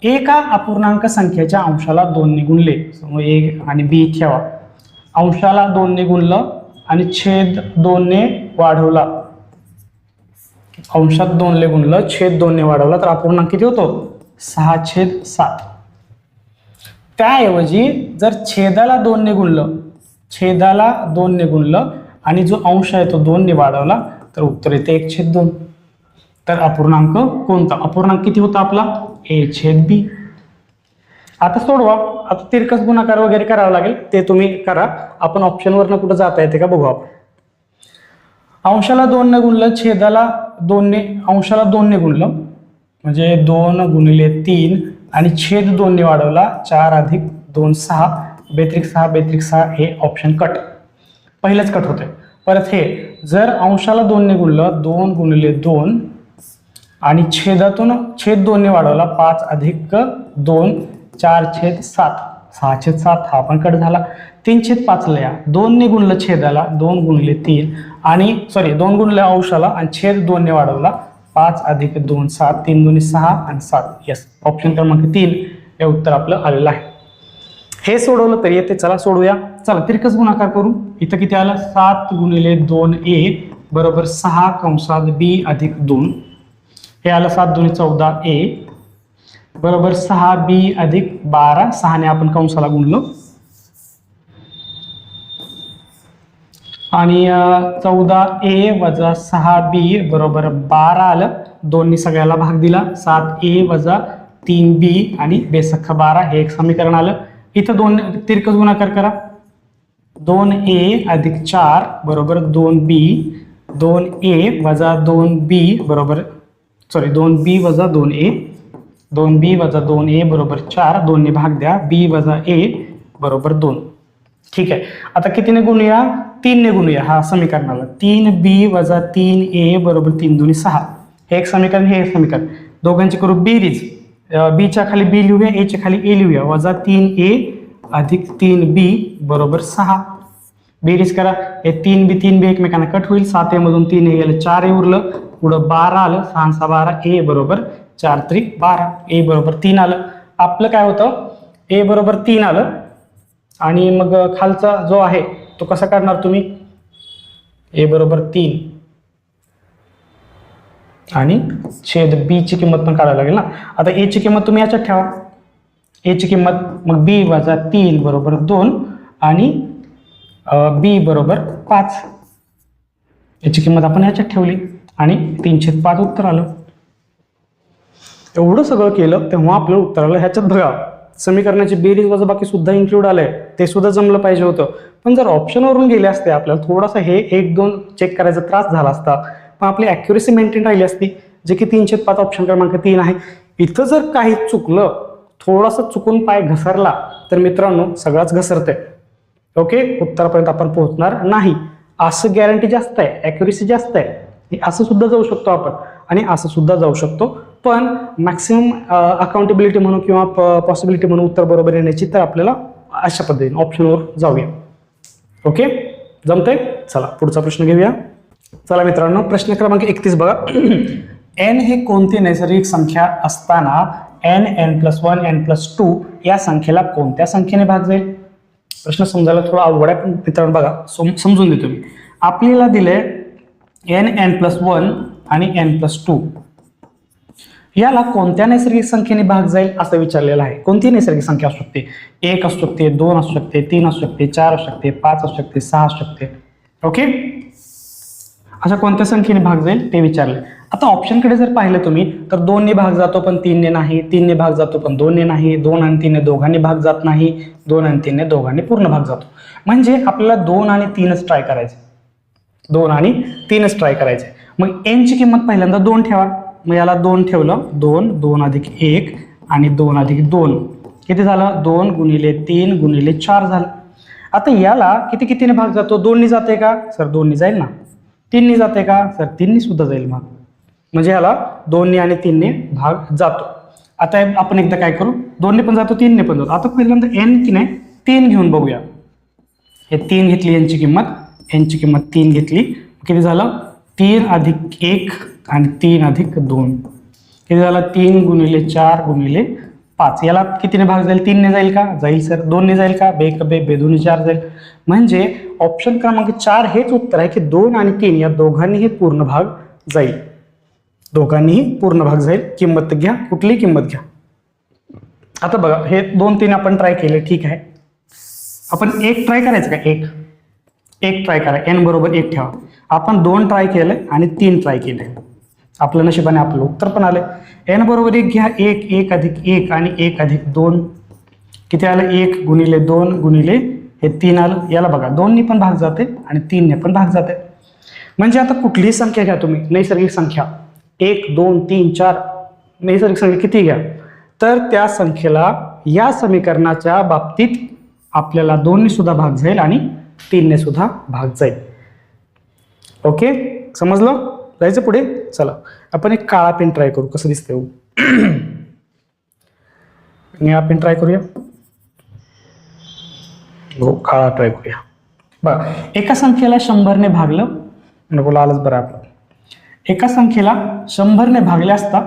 एका अपूर्णांक संख्येच्या अंशाला 2 ने गुणले, ए आणि बी ठेवा, अंशाला 2 ने गुणलं आणि छेद 2 ने वाढवला, अंशात 2 ने गुणलं, छेद 2 ने वाढवला, तर अपूर्णांक किती होतो? 6/7. त्याऐवजी जर छेदाला 2 ने गुणलं, छेदाला 2 ने गुणलं आणि जो अंश आहे तो 2 ने वाढवला, तर उत्तर येते 1/2. तर अपूर्णांक कोणता? अपूर्णांक किती होता आपला? a/b. आता सोडवा, आता तिरकस गुणाकार वगैरे करावा लागेल, ते तुम्ही करा. आपण ऑप्शनवरनं कुठं जाता येते का बघू आपण. अंशाला 2 ने गुणलं, छेदाला 2 ने, अंशाला 2 ने गुणलं म्हणजे 2 गुणिले 3 आणि छेद 2 ने वाढवला, 4 अधिक 2 6, 2 हे ऑप्शन कट, पहिलंच कट होते. परत हे जर अंशाला 2 ने गुणलं, 2 गुणिले 2 आणि छेदातून छेद 2 ने वाढवला, 5 अधिक 2, 4/7, 6/7 हा पण कट झाला. 3/5 ला या, 2 ने गुणलं छेदाला, 2 गुणिले 3 आणि सॉरी 2 गुणले अंशाला आणि छेद 2 ने वाढवला, 5 अधिक 2 7, 3 2 6 आणि 7. यस, ऑप्शन क्रमांक 3 हे उत्तर आपलं आलेलं आहे. हे सोडवलं तर येते. चला सोडूया. चला तिरकस गुणाकार करू. इथं किती आलं? 7 गुणिले 2a बरोबर 6 कंसात b अधिक 2, हे आलं 7 2 14a बरोबर 6b अधिक 12, 6 ने आपण कंसाला गुणलो आणि 14a वजा 6b बरोबर 12 आलं. 2 ने सगळ्याला भाग दिला, 7a वजा 3b आणि 2 हे एक समीकरण आलं. इथं 2 तिरकस गुणाकार करा. 2a अधिक 4 बरोबर 2b, 2a वजा 2b बरोबर सॉरी 2b वजा 2a, 2b वजा 2a बरोबर 4, 2 ने भाग द्या, b वजा a बरोबर 2. ठीक आहे. आता कितीने गुणूया? 3 ने गुणूया हा समीकरणाला. 3b वजा 3a बरोबर 3 2 6, हे एक समीकरण, हे एक समीकरण. दोघांची करू बेरीज. b च्या खाली b लिहूया, a च्या खाली a लिहूया. वजा 3a अधिक 3b बरोबर 6. बेरीज करा. हे 3b एकमेकांना कट होईल. 7a मधून 3a गेलं, 4a उरलं. पुढं 12 आलं, 6 6 12, ए बरोबर 4 त्रिक 12, ए बरोबर 3 आलं. आपलं काय होतं, ए बरोबर 3 आलं आणि मग खालचा जो आहे तो कसा काढणार तुम्ही, ए बरोबर 3 आणि छेद बी ची किंमत पण काढायला लागेल ना. आता ए ची किंमत तुम्ही याच्यात ठेवा, ए ची किंमत मग बी वजा 3 बरोबर 2 आणि बी बरोबर 5. याची किंमत आपण याच्यात ठेवली आणि 3/5 उत्तर आलं. एवढं सगळं केलं तेव्हा आपलं उत्तर आलं. ह्याच्यात बघा समीकरणाची बेरीज वजाबाकी सुद्धा इन्क्लूड आलंय, ते सुद्धा जमलं पाहिजे होतं. पण जर ऑप्शनवरून गेले असते आपल्याला थोडासा हे 1-2 चेक करायचा त्रास झाला असता, पण आपली ॲक्युरेसी मेंटेन राहिली असती, जे की 3/5 ऑप्शन क्रमांक 3 आहे. इथं जर काही चुकलं, थोडासा चुकून पाय घसरला तर मित्रांनो सगळाच घसरतंय. ओके, उत्तरापर्यंत आपण पोहोचणार नाही. असं गॅरंटी जास्त आहे, ॲक्युरेसी जास्त आहे. असं सुद्धा जाऊ शकतो आपण आणि असं सुद्धा जाऊ शकतो. पण मॅक्सिमम अकाउंटेबिलिटी म्हणून किंवा पॉसिबिलिटी म्हणून उत्तर बरोबर येण्याची, तर आपल्याला अशा पद्धतीने ऑप्शनवर जाऊया. ओके, जमतंय. चला पुढचा प्रश्न घेऊया. चला मित्रांनो, प्रश्न क्रमांक 31 बघा. n हे कोणती नैसर्गिक संख्या असताना n+1 n+2 या संख्येला कोणत्या संख्येने भाग जाईल. प्रश्न समजायला थोडा अवघड आहे, पण मित्रांनो बघा समजून देतो मी. आपल्याला दिले n+1 आणि n+2, याला कोणत्या नैसर्गिक संख्येने भाग जाईल असं विचारलेलं आहे. कोणती नैसर्गिक संख्या असू शकते, 1 असू शकते, 2 असू शकते, 3 असू शकते, 4 असू शकते, 5 असू शकते, 6 असू शकते. ओके, अशा कोणत्या संख्येने भाग जाईल ते विचारले. आता ऑप्शनकडे जर पाहिलं तुम्ही तर 2 ने भाग जातो पण 3 ने नाही, 3 ने भाग जातो पण 2 ने नाही, 2 आणि 3 ने दोघांनी भाग जात नाही, 2 आणि 3 ने दोघांनी पूर्ण भाग जातो. म्हणजे आपल्याला 2 आणि 3च ट्राय करायचे, 2 आणि 3च ट्राय करायचे. मग n ची किंमत पहिल्यांदा 2 ठेवा. मग याला 2 ठेवलं, 2 2 अधिक 1 आणि 2 अधिक 2 किती झालं, 2 गुणिले 3 गुणिले 4 झालं. आता याला कितीने भाग जातो, 2 ने जाते का सर, 2 ने जाईल ना. 3 ने जाते का सर, 3 ने सुद्धा जाईल भाग. म्हणजे ह्याला 2 ने आणि 3 ने भाग जातो. आता आपण एकदा काय करू, 2 ने पण जातो, 3 ने पण जातो. आता पहिल्यांदा n की नाही 3 घेऊन बघूया. हे 3 घेतली, n ची किंमत 3 घेतली, किती झालं, 3 अधिक 1 आणि 3 अधिक 2 किती झालं, 3 गुणिले 4 गुणिले 5. याला कितीने भाग जाईल, 3 ने जाईल का, जाईल सर. 2 ने जाईल का, बेदोनी 4 जाईल. म्हणजे ऑप्शन क्रमांक 4 हेच उत्तर आहे की 2 आणि 3 या दोघांनीही पूर्ण भाग जाईल, दोघांनीही पूर्ण भाग जाईल. किंमत घ्या, कुठली किंमत घ्या. आता बघा हे 2 3 आपण ट्राय केले, ठीक आहे. आपण 1 ट्राय करायचं का, 1 ट्राय करा, n बरोबर 1 ठेवा. आपण 2 ट्राय केले आणि 3 ट्राय केले, आपलं नशिबाने आपलं उत्तर पण आलं. n बरोबर 1 घ्या, 1 अधिक 1 आणि 1 अधिक 2 किती आलं, 1 गुणिले 2 गुणिले हे 3 आलं. याला बघा 2 ने पण भाग जाते आणि 3 ने पण भाग जाते. म्हणजे आता कुठलीही संख्या घ्या तुम्ही, नैसर्गिक संख्या 1 2 3 4 नैसर्गिक संख्या किती घ्या, तर त्या संख्येला या समीकरणाच्या बाबतीत आपल्याला 2 ने सुद्धा भाग जाईल आणि 3 ने सुद्धा भाग जाईल. ओके, समजलं. जायचं पुढे. चला आपण एक काळा पेन ट्राय करू, कसं दिसतंय. निळा पेन ट्राय करूया. हो, काळा ट्राय करूया. बघा, एका संख्येला 100 ने भागलं, नको आलंच बरं आपलं. एका संख्येला 100 ने भागले असता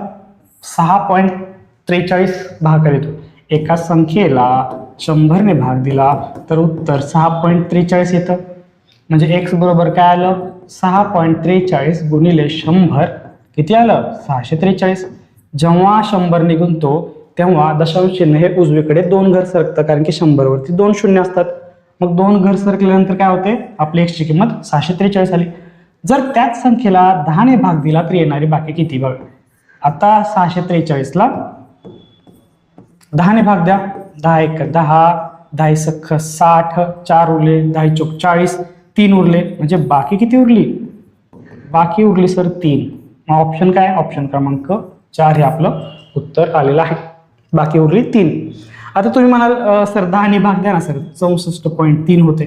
6.43 भाग येतो. एका संख्येला 100 ने भाग दिला तर उत्तर 6.43 येतं. म्हणजे x बरोबर काय आलं, 6.43 गुणिले 100 किती आलं, 643. जेव्हा 100 निघूनतो तेव्हा दशांश चिन्ह हे उजवीकडे 2 घर सरकतं, कारण की 100 वरती 2 शून्य असतात. मग 2 घर सरकल्यानंतर काय होते, आपली x ची किंमत 643 आली. जर त्याच संख्येला 10 ने भाग दिला तर येणारी बाकी किती बघा. आता 643 ला 10 ने भाग द्या, 10 1 10, 10 सख 60, 4 उरले, 10 चौक 40, 3 उरले, म्हणजे बाकी किती उरली, बाकी उरली सर 3. मग ऑप्शन काय, ऑप्शन क्रमांक 4 हे आपलं उत्तर आलेलं आहे. बाकी उरली 3. आता तुम्ही म्हणाल सर 10 ने भाग द्या ना सर, 64.3 होते.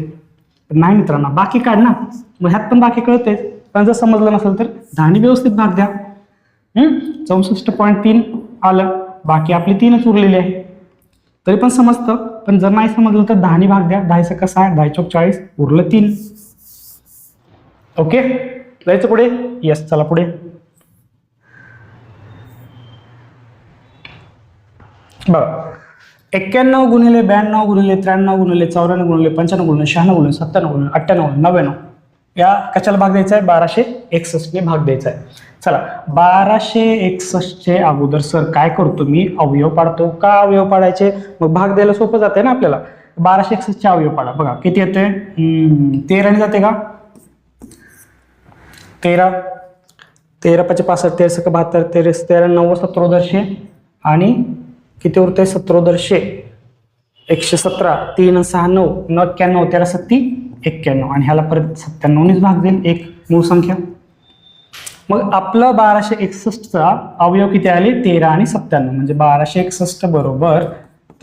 नाही मित्रांनो, बाकी काढ ना, मग ह्यात पण बाकी कळते. पण जर समजलं नसेल तर 10 ने व्यवस्थित भाग द्या. 64.3 आलं, बाकी आपली 3च उरलेली आहे, तरी पण समजतं. पण जर नाही समजलं तर 10 ने भाग द्या, 10 सक 60, 10 चौक 40, उरलं 3. ओके, जायचं पुढे. यस, चला पुढे. बघा 91 गुणिले 92 गुणिले 93 गुणिले 94 गुणिले 95 गुणिले 96 गुणिले 97 गुणिले 98 गुणिले 99 या कशाला भाग द्यायचा आहे? 1261 ने भाग द्यायचा आहे. चला 1261 चे अगोदर सर काय करतो मी? अवयव पाडतो. का अवयव पाडायचे? मग भाग द्यायला सोपं जाते ना आपल्याला. 1261 चे अवयव पाडा. बघा किती येते? 13 ने जाते का? 13 13 5 65 13 72 13 13 9 17 आणि किती उरते? 17 117 3 6 9 91 13 7 91 आणि ह्याला परत 97 नेच भाग देईल एक मूळ संख्या. मग आपलं 1261 चा अवयव किती आले? 13 आणि 97 म्हणजे 1261 बरोबर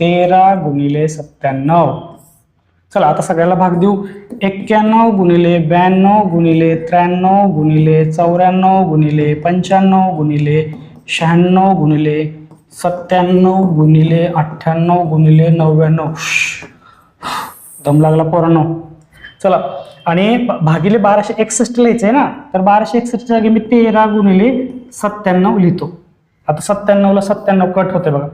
13 गुणिले 97. चला आता सगळ्याला भाग देऊ. 91 गुणिले 92 गुणिले 93 गुणिले 94 गुणिले 95 गुणिले 96 गुणिले 97 गुणिले 98 गुणिले 99. दम लागला पोरांनो. चला आणि भागिले 1261 लिहायचंय ना, तर 1261 जागी मी 13 गुणिले 97 लिहितो. आता 97 ला 97 कट होते बघा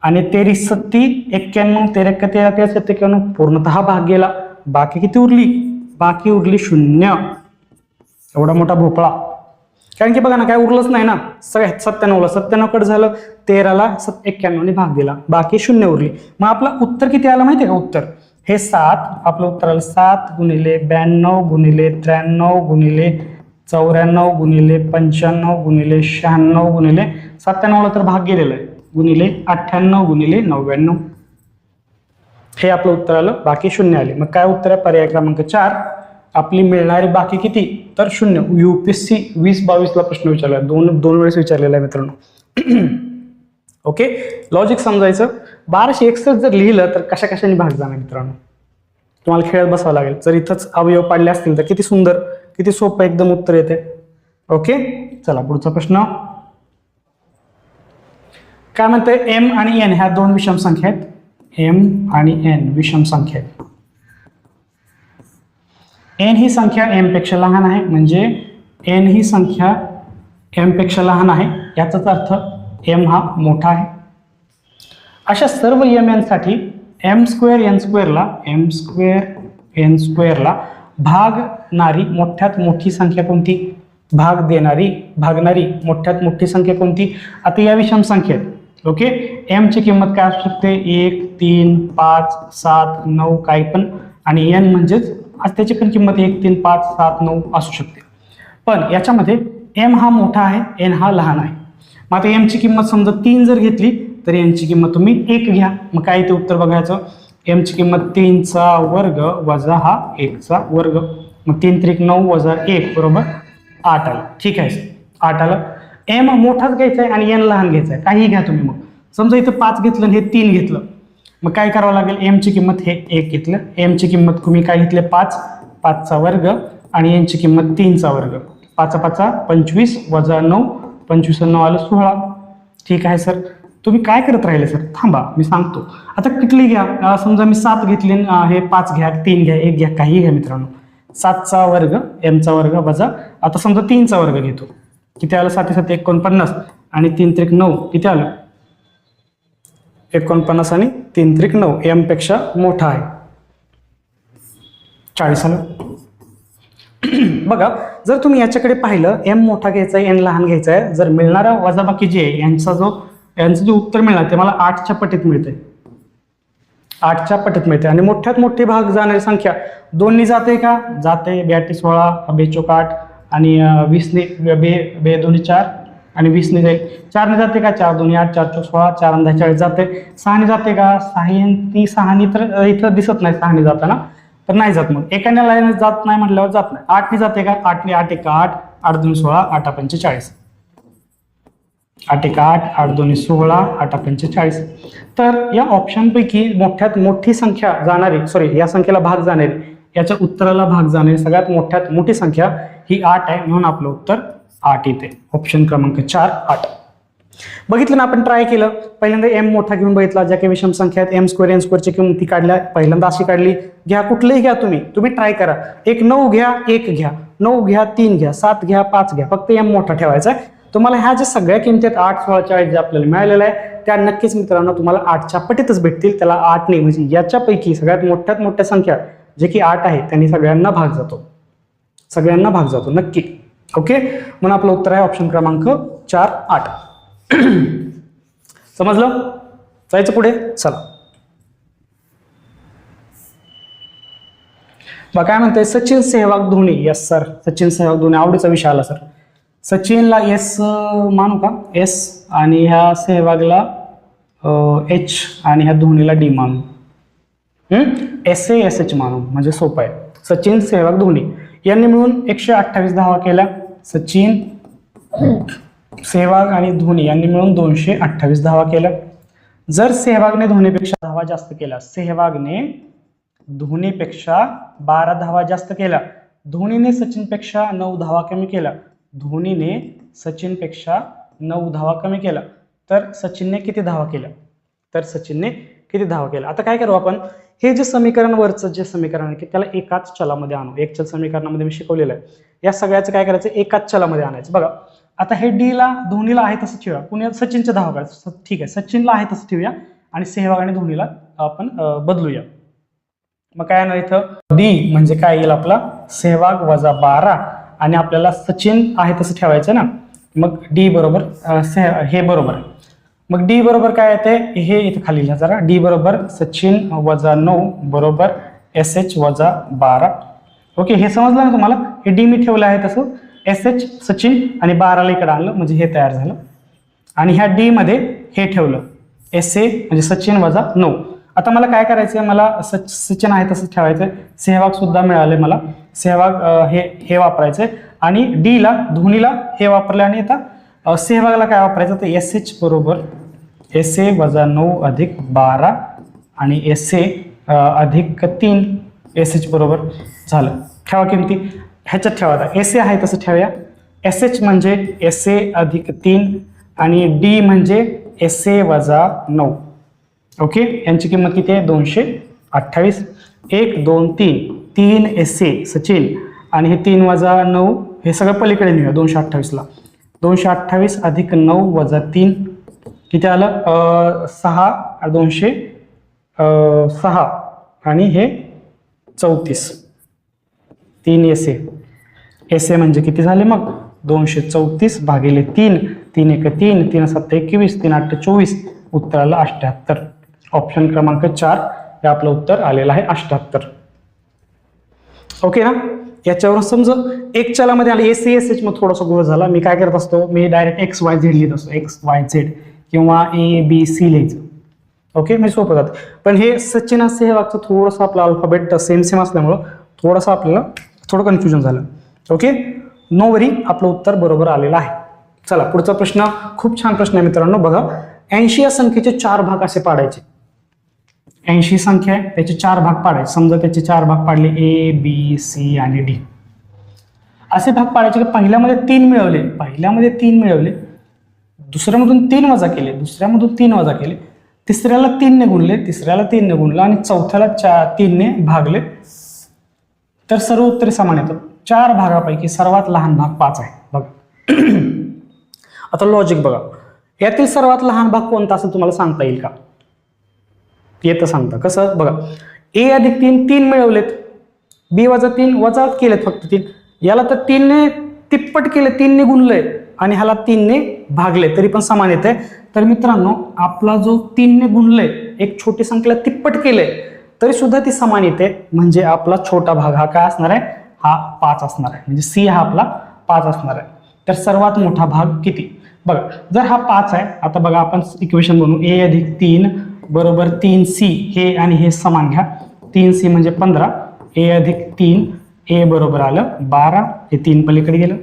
आणि 13 7 91 13 13 13 91 पूर्णतः भाग गेला. बाकी किती उरली? बाकी उरली 0. एवढा मोठा भोपळा. कारण की बघा ना काय उरलंच नाही ना. सगळ्यात 97 ला 97 कट झालं, 13 ला 91 ने भाग दिला, बाकी 0 उरली. मग आपलं उत्तर किती आलं माहितीये का? उत्तर हे 7. आपलं उत्तर आलं 7 गुणिले 92 गुणिले 93 गुणिले 94 गुणिले 95 गुणिले 96 गुणिले 97 ला तर भाग गेलेला आहे गुणिले 98 गुणिले 99. हे आपलं उत्तर आलं. बाकी 0 आले. मग काय उत्तर आहे? पर्याय क्रमांक 4. आपली मिळणारी बाकी किती? तर 0. UPSC 2022 ला प्रश्न विचारला, दोन वेळेस विचारलेला आहे मित्रांनो. ओके, लॉजिक समजायचं. 1261 जर लिहिलं तर कशा कशाने भाग जाणार मित्रांनो? तुम्हाला खेळत बसावं लागेल. जर इथंच अवयव पाडले असतील तर किती सुंदर, किती सोपं एकदम उत्तर येते. ओके, चला पुढचा प्रश्न काय म्हणते? M आणि N ह्या दोन विषम संख्या आहेत. M आणि N विषम संख्या आहेत. N ही संख्या M पेक्षा लहान आहे, म्हणजे N ही संख्या M पेक्षा लहान आहे, याचाच अर्थ M हा मोठा आहे. अशा सर्व M साठी m²n² ला भागणारी मोठ्यात मोठी संख्या कोणती? भागणारी मोठ्यात मोठी संख्या कोणती? आता या विषम संख्येत ओके M ची किंमत काय असू शकते? 1 3 5 7 9 काही पण, आणि N म्हणजेच त्याची पण किंमत 1 3 5 7 9 असू शकते. पण याच्यामध्ये M हा मोठा आहे, N हा लहान आहे. मग आता M ची किंमत समजा 3 जर घेतली तर N ची किंमत तुम्ही 1 घ्या. मग काय ते उत्तर बघायचं? M ची किंमत 3 चा वर्ग वजा हा 1 चा वर्ग. मग 3 त्रिक 9 वजा 1 बरोबर 8 आलं. ठीक आहे, 8 आलं. M मोठाच घ्यायचा आहे आणि N लहान घ्यायचा आहे, काही घ्या तुम्ही. मग समजा इथं 5 घेतलं आणि हे 3 घेतलं, मग काय करावं लागेल? M ची किंमत हे 1 घेतलं, M ची किंमत तुम्ही काय घेतले? 5 चा वर्ग आणि N ची किंमत 3 चा वर्ग. 5 5 25 वजा 9 25 9 आलं 16. ठीक आहे सर, तुम्ही काय करत राहिले सर? थांबा मी सांगतो. आता किती घ्या? समजा मी 7 घेतली, हे 5 घ्या, 3 घ्या, 1 घ्या, काही घ्या मित्रांनो. 7 चा वर्ग M चा वर्ग वजा आता समजा 3 चा वर्ग घेतो, किती आलं? 7 7 49 आणि 3 त्रिक 9 किती आलं? 49 आणि 3 त्रिक 9 M पेक्षा मोठा आहे, 40 आलं. बघा जर तुम्ही याच्याकडे पाहिलं, M मोठा घ्यायचा आहे, N लहान घ्यायचा आहे, जर मिळणारा वजाबाकी जे आहे यांचं जे उत्तर मिळणार ते मला 8 च्या पटीत मिळते. 8 च्या पटीत मिळते. आणि मोठ्यात मोठी भाग जाणारी संख्या 2 ने जाते का? जाते. 2 16 बेचोक 8 आणि 20 ने बे 2 4 आणि 20 ने जाईल. 4 ने जाते का? 4 2 8 4 4 16 4 आणि 40 जाते. 6 ने जाते का? 6 ने तर इथं दिसत नाही 6 ने जाताना, तर नाही जात. मग एकाने लाईन जात नाही म्हटल्यावर जात नाही. 8 ने जाते का? 8 ने 8 1 8 8 2 16 8 5 40. 8 1 8 8 2 16 8 5 40. तर या ऑप्शन पैकी मोठ्यात मोठी संख्या जाणारी, सॉरी या संख्येला भाग जाणारी, याच्या उत्तराला भाग जाणारी सगळ्यात मोठ्यात मोठी संख्या ही 8 आहे, म्हणून आपलं उत्तर 8 येते. ऑप्शन क्रमांक 4 8. बघितलं ना, आपण ट्राय केलं. पहिल्यांदा M मोठा घेऊन बघितला, ज्या काही विषम संख्या आहेत m² n² ची किंमती काढल्या. पहिल्यांदा अशी काढली. घ्या कुठलेही घ्या, तुम्ही ट्राय करा. एक 9 घ्या, 1 घ्या, 9 घ्या, 3 घ्या, 7 घ्या, 5 घ्या, फक्त M मोठा ठेवायचा आहे. तुम्हाला ह्या ज्या सगळ्या किमती आहेत 8 16 40 जे आपल्याला मिळालेल्या आहे त्या नक्कीच मित्रांनो तुम्हाला 8च्या पटीतच भेटतील. त्याला 8 ने म्हणजे याच्यापैकी सगळ्यात मोठ्यात मोठ्या संख्या जे की 8 आहे त्यांनी सगळ्यांना भाग जातो नक्की. ओके, म्हणून आपलं उत्तर आहे ऑप्शन क्रमांक 4 8. समजलं? जायचं पुढे, चला. बघा काय म्हणते, सचिन सेहवाग धोनी. यस सर, सचिन सेहवाग धोनी आवडीचा विषय आला सर. सचिनला एस मानू का, एस, आणि ह्या सेहवागला एच, आणि ह्या धोनीला डी मानू. एस ए एस एच मानू म्हणजे सोपं आहे. सचिन सेहवाग धोनी यांनी मिळून 128 धावा केल्या. सचिन सेहवाग आणि धोनी यांनी मिळून 228 धावा केल्या. जर सेहवागने धोनीपेक्षा धावा जास्त केल्या, सेहवागने धोनीपेक्षा 12 धावा जास्त केल्या, धोनीने सचिनपेक्षा 9 धावा कमी केल्या, धोनीने सचिनपेक्षा 9 धावा कमी केल्या, तर सचिनने किती धावा केल्या? आता काय करू आपण, हे जे समीकरण वरचं जे समीकरण आहे की त्याला एकाच चलामध्ये आणू. एक चल समीकरणामध्ये मी शिकवलेलं आहे. या सगळ्याचं काय करायचं, एकाच चलामध्ये आणायचं. बघा आता हे डीला धोनीला आहे तसं ठेवूया, पुन्हा सचिनच्या धावा करायचं. ठीक आहे, सचिनला आहे तसं ठेवूया आणि सेहवाग आणि धोनीला आपण बदलूया. मग काय येणार इथं, डी म्हणजे काय येईल आपला, सेहवाग वजा 12, आणि आपल्याला सचिन आहे तसं ठेवायचं ना. मग डी बरोबर हे बरोबर आहे. मग डी बरोबर काय येते, हे इथे खाली लिहा जरा. डी बरोबर सचिन वजा 9 बरोबर एस एच वजा 12. ओके, हे समजलं ना तुम्हाला. हे डी मी ठेवलं आहे तसं, एस एच सचिन आणि 12ला इकडे आणलं म्हणजे हे तयार झालं. आणि ह्या डी मध्ये हे ठेवलं एस ए म्हणजे सचिन वजा 9. आता मला काय करायचंय, मला सचिन आहे तसं ठेवायचंय. सेहवाग सुद्धा मिळाले मला, सेहवाग हे वापरायचंय. आणि डी ला धोनीला हे वापरलं, आणि आता सेहवागला काय वापरायचं, तर एस एच बरोबर एस ए वजा 9 अधिक 12 आणि एस ए अधिक 3 एस एच बरोबर झालं. ठेवा किमती ह्याच्यात ठेवा. आता एस ए आहे तसं ठेवूया. एस एच म्हणजे एस ए अधिक 3 आणि डी म्हणजे एस ए वजा 9. ओके, यांची किंमत किती आहे, 228. 1 2 3 एस ए सचिन आणि हे 3 वजा 9 हे सगळं पलीकडे नेऊया 228ला. 228 अधिक 9 वजा 3 किती आलं, 6 206 आणि हे 34. 3 एस ए म्हणजे किती झाले मग, 234 भागिले 3. 3 1 3, 3 7 21, 3 8 24. उत्तराला 78. ऑप्शन क्रमांक 4 हे आपलं उत्तर आलेलं आहे 78. ओके ना. याच्यावरून समजा एक चलामध्ये आलं एस एच, मग थोडासा गोळ झाला. मी काय करत असतो, मी डायरेक्ट एक्स वाय झेड लिहित असतो. एक्स वाय झेड किंवा ए बी सी लिहायचं. ओके, मी सोपं जातं. पण हे सचिन सेहवागचं थोडंसं आपलं अल्फाबेट सेम असल्यामुळं थोडंसं आपल्याला थोडं कन्फ्युजन झालं. ओके, नो वरी, आपलं उत्तर बरोबर आलेलं आहे. चला पुढचा प्रश्न, खूप छान प्रश्न आहे मित्रांनो. बघा, 80 या संख्येचे 4 भाग असे पाडायचे. 80 संख्या आहे, त्याचे 4 भाग पाडायचे. समजा त्याचे 4 भाग पाडले, ए बी सी आणि डी असे भाग पाडायचे. पहिल्यामध्ये 3 मिळवले, दुसऱ्यामधून 3 वजा केले, दुसऱ्यामधून 3 वजा केले, तिसऱ्याला 3 ने गुणले, आणि चौथ्याला 3 ने भागले, तर सर्व उत्तरे समान येतात. 4 भागापैकी सर्वात लहान भाग 5 आहे. बघा आता लॉजिक बघा, यातील सर्वात लहान भाग कोणता असं तुम्हाला सांगता येईल का? येतं सांगता कसं, बघा ए अधिक 3 मिळवलेत, बी वजा 3 वजा केलेत फक्त 3, याला तर 3 ने तिप्पट केले, 3 ने गुणलंय, आणि ह्याला 3 ने भागले, तरी पण समान येते. तर मित्रांनो आपला जो 3 ने गुणलंय, एक छोटी संख्येला तिप्पट केलंय, तरी सुद्धा ती समान येते. म्हणजे आपला छोटा भाग हा काय असणार आहे, हा 5 असणार आहे. म्हणजे सी हा आपला 5 असणार आहे. तर सर्वात मोठा भाग किती, बघा जर हा 5 आहे, आता बघा आपण इक्वेशन बनवू, ए अधिक 3 बरोबर 3c, हे आणि हे समान घ्या. 3c म्हणजे 15, ए अधिक 3, ए बरोबर आलं 12, हे 3 पलीकडे गेलं,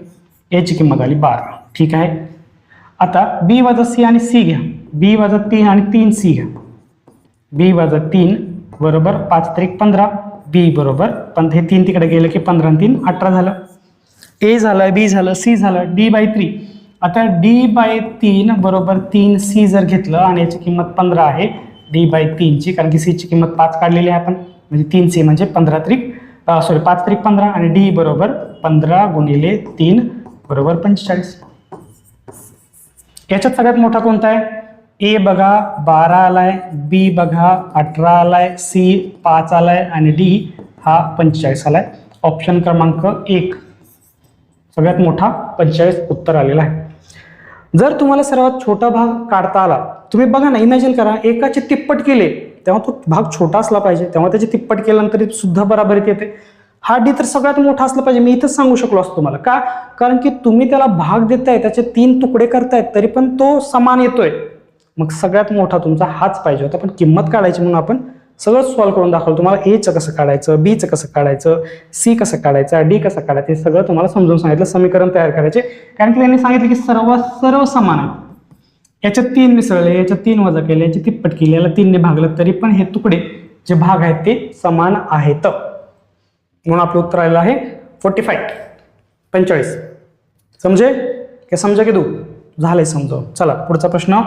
एची किंमत आली 12. ठीक आहे. आता बी वजा सी आणि सी घ्या, बी वजा 3 आणि 3c घ्या. बी वजा 3 बरोबर 5 त्रिक 15, बी बरोबर हे 3 तिकडे गेलं की 15 आणि 3 18 झालं. ए झालं, बी झालं, सी झालं, डी बाय 3. आता डी बाय 3 बरोबर 3c जर घेतलं आणि याची किंमत 15 आहे डी बाय 3 ची, कारण की सी ची किंमत 5 काढलेली आहे आपण, म्हणजे 3c म्हणजे 5 त्रिक 15, आणि डी बरोबर 15 गुणिले 3 बरोबर 45. याच्यात सगळ्यात मोठा कोणता आहे, ए बघा 12 आलाय, बी बघा 18 आलाय, सी 5 आलाय आणि डी हा 45 आलाय. ऑप्शन क्रमांक 1 सगळ्यात मोठा 45 उत्तर आलेला आहे. जर तुम्हाला सर्वात छोटा भाग काढता आला, तुम्ही बघा ना, इमॅजिन करा एकाचे तिप्पट केले तेव्हा तो भाग छोटा असला पाहिजे, तेव्हा त्याचे तिप्पट केल्यानंतर सुद्धा बराबरीत येते. हा डी तर सगळ्यात मोठा असला पाहिजे. मी इथंच सांगू शकलो असतो तुम्हाला, का? कारण की तुम्ही त्याला भाग देताय, त्याचे 3 तुकडे करतायत तरी पण तो समान येतोय. मग सगळ्यात मोठा तुमचा हाच पाहिजे होता. पण किंमत काढायची म्हणून आपण सगळं सॉल्व्ह करून दाखवलं तुम्हाला. एचं कसं काढायचं, बीचं कसं काढायचं, सी कसं काढायचं, डी कसं काढायचं, हे सगळं तुम्हाला समजून सांगितलं. समीकरण तयार करायचे, कारण की त्यांनी सांगितलं की सर्व समान आहे. याच्यात 3 मिसळले, याच्यात 3 वजा केले, याची तिप्पट केली, याला 3 ने भागलं तरी पण हे तुकडे जे भाग आहेत ते समान आहेत. म्हणून आपलं उत्तर आलेलं आहे 45. समजे की समजा की तू झालंय समजावून. चला पुढचा प्रश्न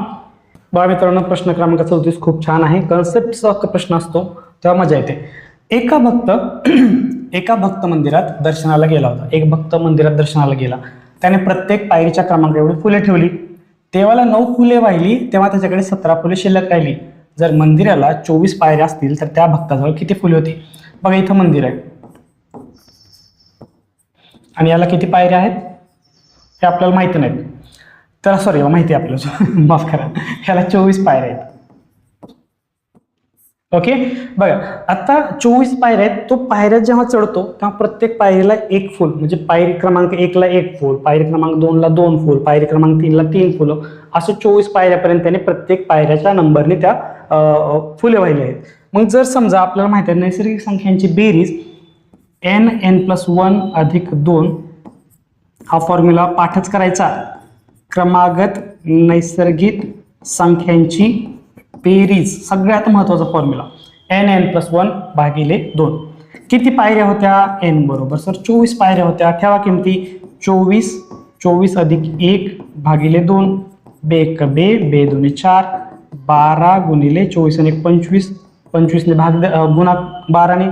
बघा मित्रांनो. प्रश्न क्रमांक 34 खूप छान आहे. कन्सेप्टचा प्रश्न असतो तेव्हा मजा येते. एका भक्त मंदिरात दर्शनाला गेला होता. एक भक्त मंदिरात दर्शनाला गेला, त्याने प्रत्येक पायरीच्या क्रमांक एवढी फुले ठेवली. देवाला 9 फुले वाहिली तेव्हा त्याच्याकडे 17 फुले शिल्लक राहिली. जर मंदिराला 24 पायऱ्या असतील तर त्या भक्ताजवळ किती फुले होती? बघा इथं मंदिर आहे आणि याला किती पायऱ्या आहेत हे आपल्याला माहिती नाहीत. तर सॉरी माहिती आहे आपल्याला, माफ करा, ह्याला 24 पायऱ्या आहेत. ओके बघा आता 24 पायऱ्या आहेत. तो पायऱ्या जेव्हा चढतो तेव्हा प्रत्येक पायरीला 1 फुल, म्हणजे पायरी क्रमांक 1 ला 1 फुल, पायरी क्रमांक 2 ला 2 फुल, पायरी क्रमांक 3 ला 3 फुलं, असं 24 पायऱ्यापर्यंत त्याने प्रत्येक पायऱ्याच्या नंबरने त्या फुले वाहिले आहेत. मग जर समजा आपल्याला माहिती आहे नैसर्गिक संख्यांची बेरीज n+1 अधिक 2 हा फॉर्म्युला पाठच करायचा. क्रमागत नैसर्गिक संख्यांची बेरीज सगळ्यात महत्वाचा फॉर्म्युला n+1 भागिले 2. किती पायऱ्या होत्या? n बरोबर सर 24 पायऱ्या होत्या. ठेवा किमती. 24 अधिक 1 भागिले 2, बेक बे, बे 2 4, 12 गुणिले 24 आणि 25, 25 ने भाग गुणा 12 ने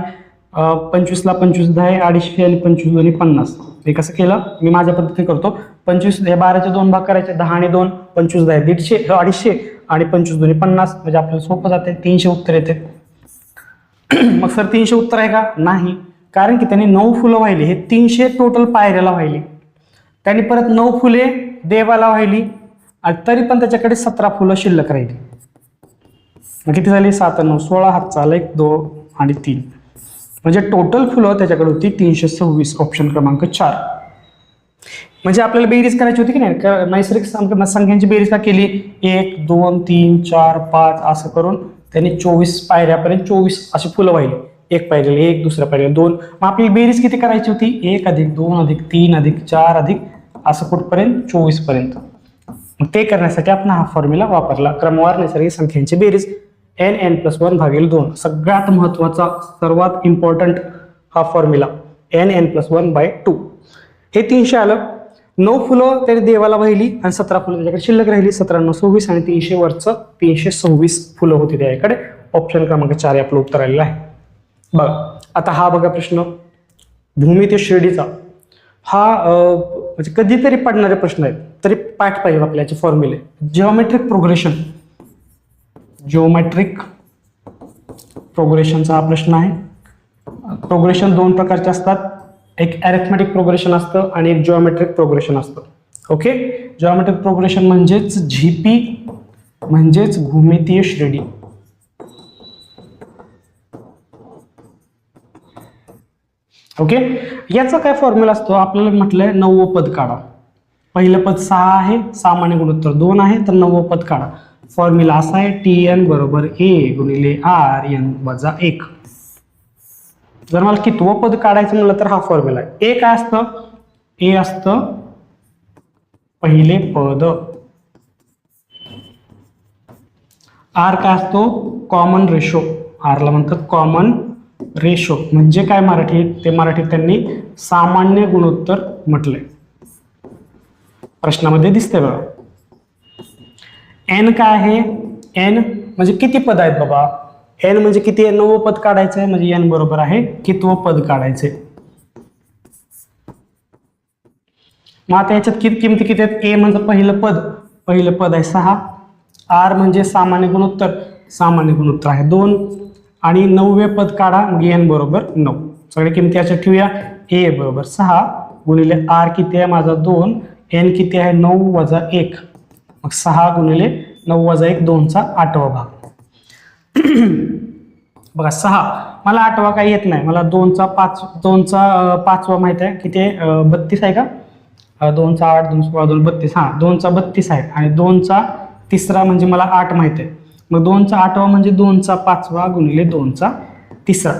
25 ला 25 10 250 आणि 25 2 50. हे कसं केलं मी माझ्या पद्धतीने करतो. 25 हे 12चे 2 भाग करायचे, 10 आणि 2, 25 10 150 250 आणि 25 2 50, म्हणजे आपल्याला सोपं जाते. 300 उत्तर येते. मग सर 300 उत्तर आहे का? नाही, कारण की त्यांनी 9 फुलं वाहिली. हे 300 टोटल पायऱ्याला वाहिली. त्यांनी परत 9 फुले देवाला वाहिली आणि तरी पण त्याच्याकडे 17 फुलं शिल्लक राहिली. मग किती झाली? 7 9 16, हातचा आला 1 2 आणि 3, म्हणजे टोटल फुलं त्याच्याकडे होती 326. ऑप्शन क्रमांक 4. म्हणजे आपल्याला बेरीज करायची होती की नाही, नैसर्गिक संख्यांची बेरीज का केली? 1 2 3 4 5 असं करून त्यांनी 24 पायऱ्यापर्यंत 24 अशी फुलं वाहिली. एक पायरीला 1, दुसऱ्या पायरीला 2. मग आपली बेरीज किती करायची होती? 1 अधिक 2 अधिक 3 अधिक 4 अधिक असं कुठपर्यंत? 24 पर्यंत. मग ते करण्यासाठी आपण हा फॉर्म्युला वापरला. क्रमवार नैसर्गिक संख्यांची बेरीज n+1 भागिले 2. सगळ्यात महत्वाचा सर्वात इम्पॉर्टंट हा फॉर्म्युला n+1/2. हे 300 आलं. 9 फुलं त्याने देवाला वाहिली आणि 17 फुलं त्याच्याकडे शिल्लक राहिली. 17 9 26 आणि 300 वरचं 326 फुलं होती त्याच्याकडे. ऑप्शन क्रमांक 4 आपलं उत्तर आलेलं आहे. बघा आता हा बघा प्रश्न भूमिती शिर्डीचा. हा म्हणजे कधीतरी पडणारे प्रश्न आहेत, तरी पाठ पाहिजे आपल्याचे फॉर्म्युले. जिओमेट्रिक प्रोग्रेशनचा हा प्रश्न आहे. प्रोग्रेशन 2 प्रकारचे असतात. एक अरिथमेटिक प्रोग्रेशन असतं आणि एक जिओमेट्रिक प्रोग्रेशन असतं. ओके, जिओमेट्रिक प्रोग्रेशन म्हणजेच झीपी, म्हणजेच भूमितीय श्रेणी. ओके, याचा काय फॉर्म्युला असतो? आपल्याला म्हटलंय 9व पद काढा. पहिलं पद 6 आहे, सामान्य गुणोत्तर 2 आहे, तर 9व पद काढा. फॉर्म्युला असा आहे tn बरोबर a गुणिले rn वजा 1. जर मला कितवं पद काढायचं म्हणलं तर हा फॉर्म्युला आहे. ए काय असतं? ए असतं पहिले पद. आर काय असतो? Common ratio. आरला म्हणतात कॉमन रेशो. म्हणजे काय मराठीत? ते मराठीत त्यांनी सामान्य गुणोत्तर म्हटलंय. प्रश्नामध्ये दिसते बघा. एन काय आहे? एन म्हणजे किती पद आहेत बाबा? एन म्हणजे किती आहे? 9व पद काढायचं आहे, म्हणजे एन बरोबर आहे कितवं पद काढायचंय. मग आता याच्यात किती किमती किती आहेत? ए म्हणजे पहिलं पद आहे 6, आर म्हणजे सामान्य गुणोत्तर आहे 2 आणि 9वे पद काढा, मग n बरोबर 9. सगळे किमती अशा ठेवूया. a बरोबर 6 गुणिले r किती आहे माझा 2, n किती आहे 9 वजा 1, मग 6 गुणिले 9 वजा 1 2चा 8वा भाग. बघा 6 मला 8वा काही येत नाही, मला 2चा 5वा माहित आहे किती आहे 32 आहे का, 2चा 8 2 16 2 32, हा 2चा 32 आहे आणि 2चा तिसरा म्हणजे मला 8 माहित आहे, मग 2चा 8वा म्हणजे 2चा 5वा गुणिले 2चा तिसरा.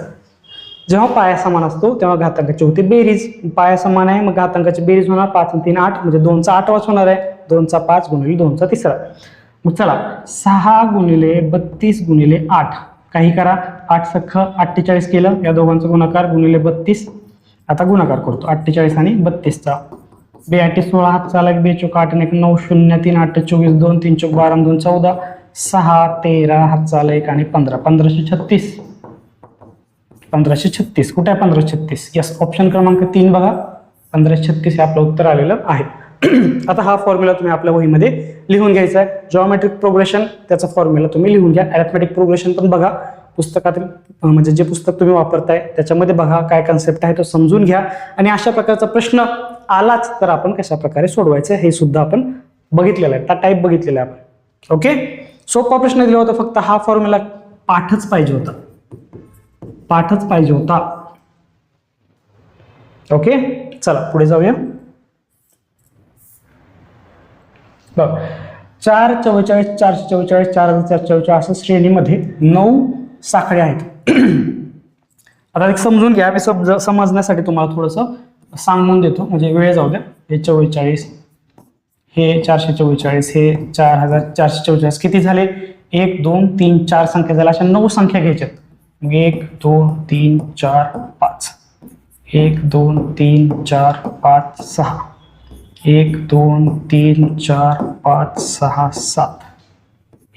जेव्हा पाया समान असतो तेव्हा घातांकाची होते बेरीज, पाया समान आहे मग घातांकाची बेरीज होणार 5 आणि 3 8 म्हणजे 2चा 8वाच होणार आहे, 2चा 5 गुणिले 2चा तिसरा. मग चला 6 गुणिले 32 गुणिले 8 काही करा, 8 सख्ख 48 केलं, या दोघांचा गुणाकार गुणिले 32. आता गुणाकार करतो 48 आणि 32चा. 2 8 16 हात चाला 2 चोक 8 1 9 0 3 8 24 2 3 चोक 12 2 14 6 13 हात चाला 1 आणि 15 1536. 1536 कुठे आहे 1536? यस, ऑप्शन क्रमांक 3 बघा 1536 हे आपलं उत्तर आलेलं आहे. आता हा फॉर्म्युला तुम्ही आपल्या वहीमध्ये लिहून घ्यायचा आहे. जॉमेट्रिक प्रोग्रेशन त्याचा फॉर्म्युला तुम्ही लिहून घ्या. अरिथमेटिक प्रोग्रेशन पण बघा पुस्तकातील, म्हणजे जे पुस्तक तुम्ही वापरताय त्याच्यामध्ये बघा काय कन्सेप्ट आहे तो समजून घ्या, आणि अशा प्रकारचा प्रश्न आलाच तर आपण कशा प्रकारे सोडवायचं हे सुद्धा आपण बघितलेलं आहे, त्या टाईप बघितलेला आहे आपण. ओके, सोपा प्रश्न दिला होता, फक्त हा फॉर्म्युला पाठच पाहिजे होता. ओके, चला पुढे जाऊया. बघ 4 44 444 4444 असं श्रेणीमध्ये 9 साखळ्या आहेत. आता एक समजून घ्या, मी समजण्यासाठी तुम्हाला थोडंसं सांगून देतो म्हणजे वेळ जाऊ द्या. हे 44, हे 444, हे 4444 किती झाले? 1 2 3 4 संख्या झाल्या, अशा 9 संख्या घ्यायच्यात. मग 1 2 3 4 5, 1 2 3 4 5 6, 1 2 3 4 5 6 7,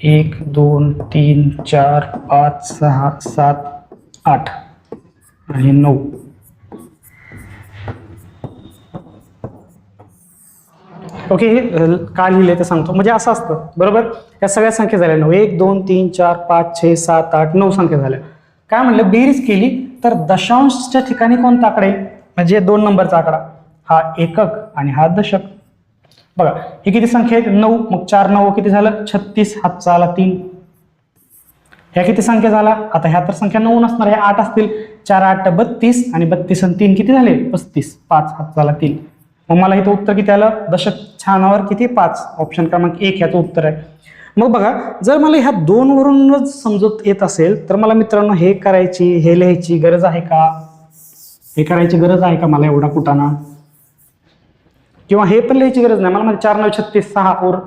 1 2 3 4 5 6 7 8 आणि 9. ओके, हे का लिहिले ते सांगतो, म्हणजे असं असतं बरोबर. या सगळ्या संख्या झाल्या 9, 1 2 3 4 5 6 7 8 9 संख्या झाल्या. काय म्हणलं, बेरीज केली तर दशांशच्या ठिकाणी कोणता आकडा येईल, म्हणजे 2 नंबरचा आकडा, हा एकक आणि हा दशक. बघा हे किती संख्या आहेत 9, मग 4 9 किती झालं 36 हातचा आला 3. ह्या किती संख्या झाला, आता ह्या तर संख्या 9 नसणार, ह्या 8 असतील. 4 8 32 आणि 32 आणि 3 किती झाले 35, 5 हातचा आला 3. मग मला इथं उत्तर किती आलं, दशक छानावर किती 5, ऑप्शन क्रमांक 1 ह्याचं उत्तर आहे. मग बघा जर मला ह्या 2 वरूनच समजत येत असेल तर मला मित्रांनो हे करायची, हे लिहायची गरज आहे का, हे करायची गरज आहे का मला एवढा कुटाणा, किंवा हे पण लिहायची गरज नाही. मला म्हणजे 4 9 36 6 और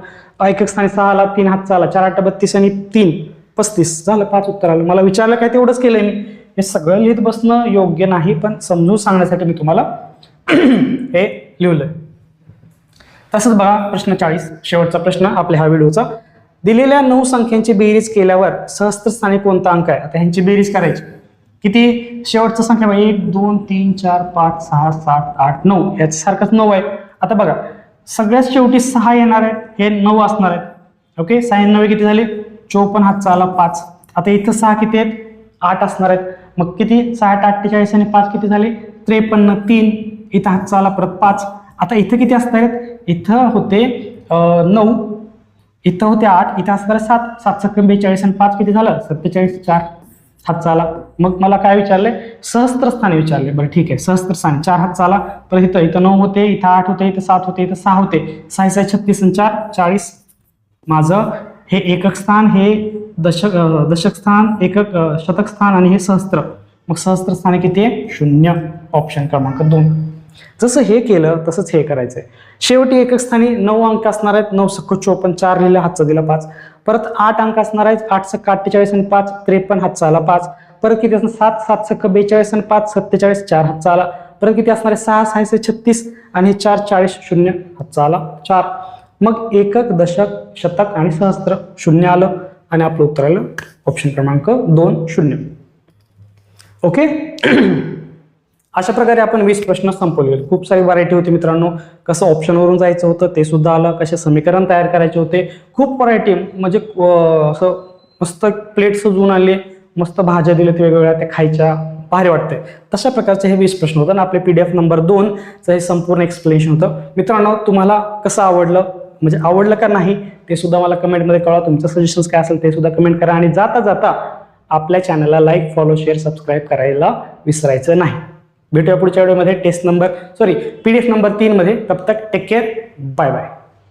एकक स्थानी 6 आला 3 हातचा आला, 4 8 32 आणि 3 35 झालं, 5 उत्तर आलं. मला विचारलं काय तेवढंच केलंय मी. हे सगळं लिहित बसणं योग्य नाही, पण समजून सांगण्यासाठी मी तुम्हाला हे लिहिलंय. तसंच बघा प्रश्न 40, शेवटचा प्रश्न आपल्या ह्या व्हिडिओचा. दिलेल्या 9 संख्यांची बेरीज केल्यावर सहस्त्रस्थानी कोणता अंक आहे. आता ह्यांची बेरीज करायची, किती शेवटचा संख्या 1 2 3 4 5 6 7 8 9, याच सारखंच 9 आहे. आता बघा सगळ्यात शेवटी 6 येणार आहे, हे 9 असणार आहे. ओके, 6 9 किती झाले 54 हातचा आला 5. आता इथं 6 किती आहेत 8 असणार आहेत, मग किती 6 8 48 आणि 5 किती झाले 53 3, इथं हातचा आला परत 5. आता इथं किती असणार आहेत, इथं होते 9, इथं होते 8, इथं असणार 7, 7 7 42 आणि 5 किती झालं 47, 4 हातचा आला. मग मला काय विचारलंय, सहस्त्रस्थानी विचारले. बरं ठीक आहे, सहस्त्रस्थानी 4 हातचा आला, तर इथं 9 होते, इथं 8 होते, इथं 7 होते, इथं 6 होते, 6 6 36 आणि 4 40. माझं हे एकक स्थान, हे दशक स्थान, एकक शतक स्थान आणि हे सहस्त्र. मग सहस्त्र स्थानी किती आहे 0, ऑप्शन क्रमांक 2. जसं हे केलं तसंच हे करायचंय. शेवटी एकक स्थानी 9 अंक असणार आहेत, 9 सख्ख 54, 4 लिहिलं हातचा दिला 5. परत 8 अंक असणार आहेत, 8 सख्ख 48 आणि 5 53 हातचा आला 5. परत किती असणार 7 7 सख्ख 42 आणि 5 47, 4 हातचा आला. परत किती असणार आहे 6 6 36 आणि 4 40 0 हातचा आला 4. मग एकक दशक शतक आणि सहस्त्र 0 आलं आणि आपलं उत्तर आलं ऑप्शन क्रमांक 2 0. ओके. अशा प्रकारे आपण 20 प्रश्न संपवले. खूप सारी व्हरायटी होती मित्रांनो. कसं ऑप्शनवरून जायचं होतं ते सुद्धा आलं, कसे समीकरण तयार करायचे होते, खूप व्हरायटी. म्हणजे असं मस्त प्लेट सजवून आले, मस्त भाज्या दिल्यात वेगवेगळ्या, त्या खायच्या, भारी वाटते. तशा प्रकारचे हे 20 प्रश्न होतं आणि आपले PDF नंबर 2चं हे संपूर्ण एक्सप्लेनेशन होतं. मित्रांनो तुम्हाला कसं आवडलं, म्हणजे आवडलं का नाही ते सुद्धा मला कमेंटमध्ये कळवा. तुमचं सजेशन्स काय असेल ते सुद्धा कमेंट करा आणि जाता जाता आपल्या चॅनलला लाईक, फॉलो, शेअर, सबस्क्राईब करायला विसरायचं नाही. भेटूया पुढच्या व्हिडिओमध्ये PDF नंबर 3 मध्ये. तब तक टेक केअर, बाय बाय.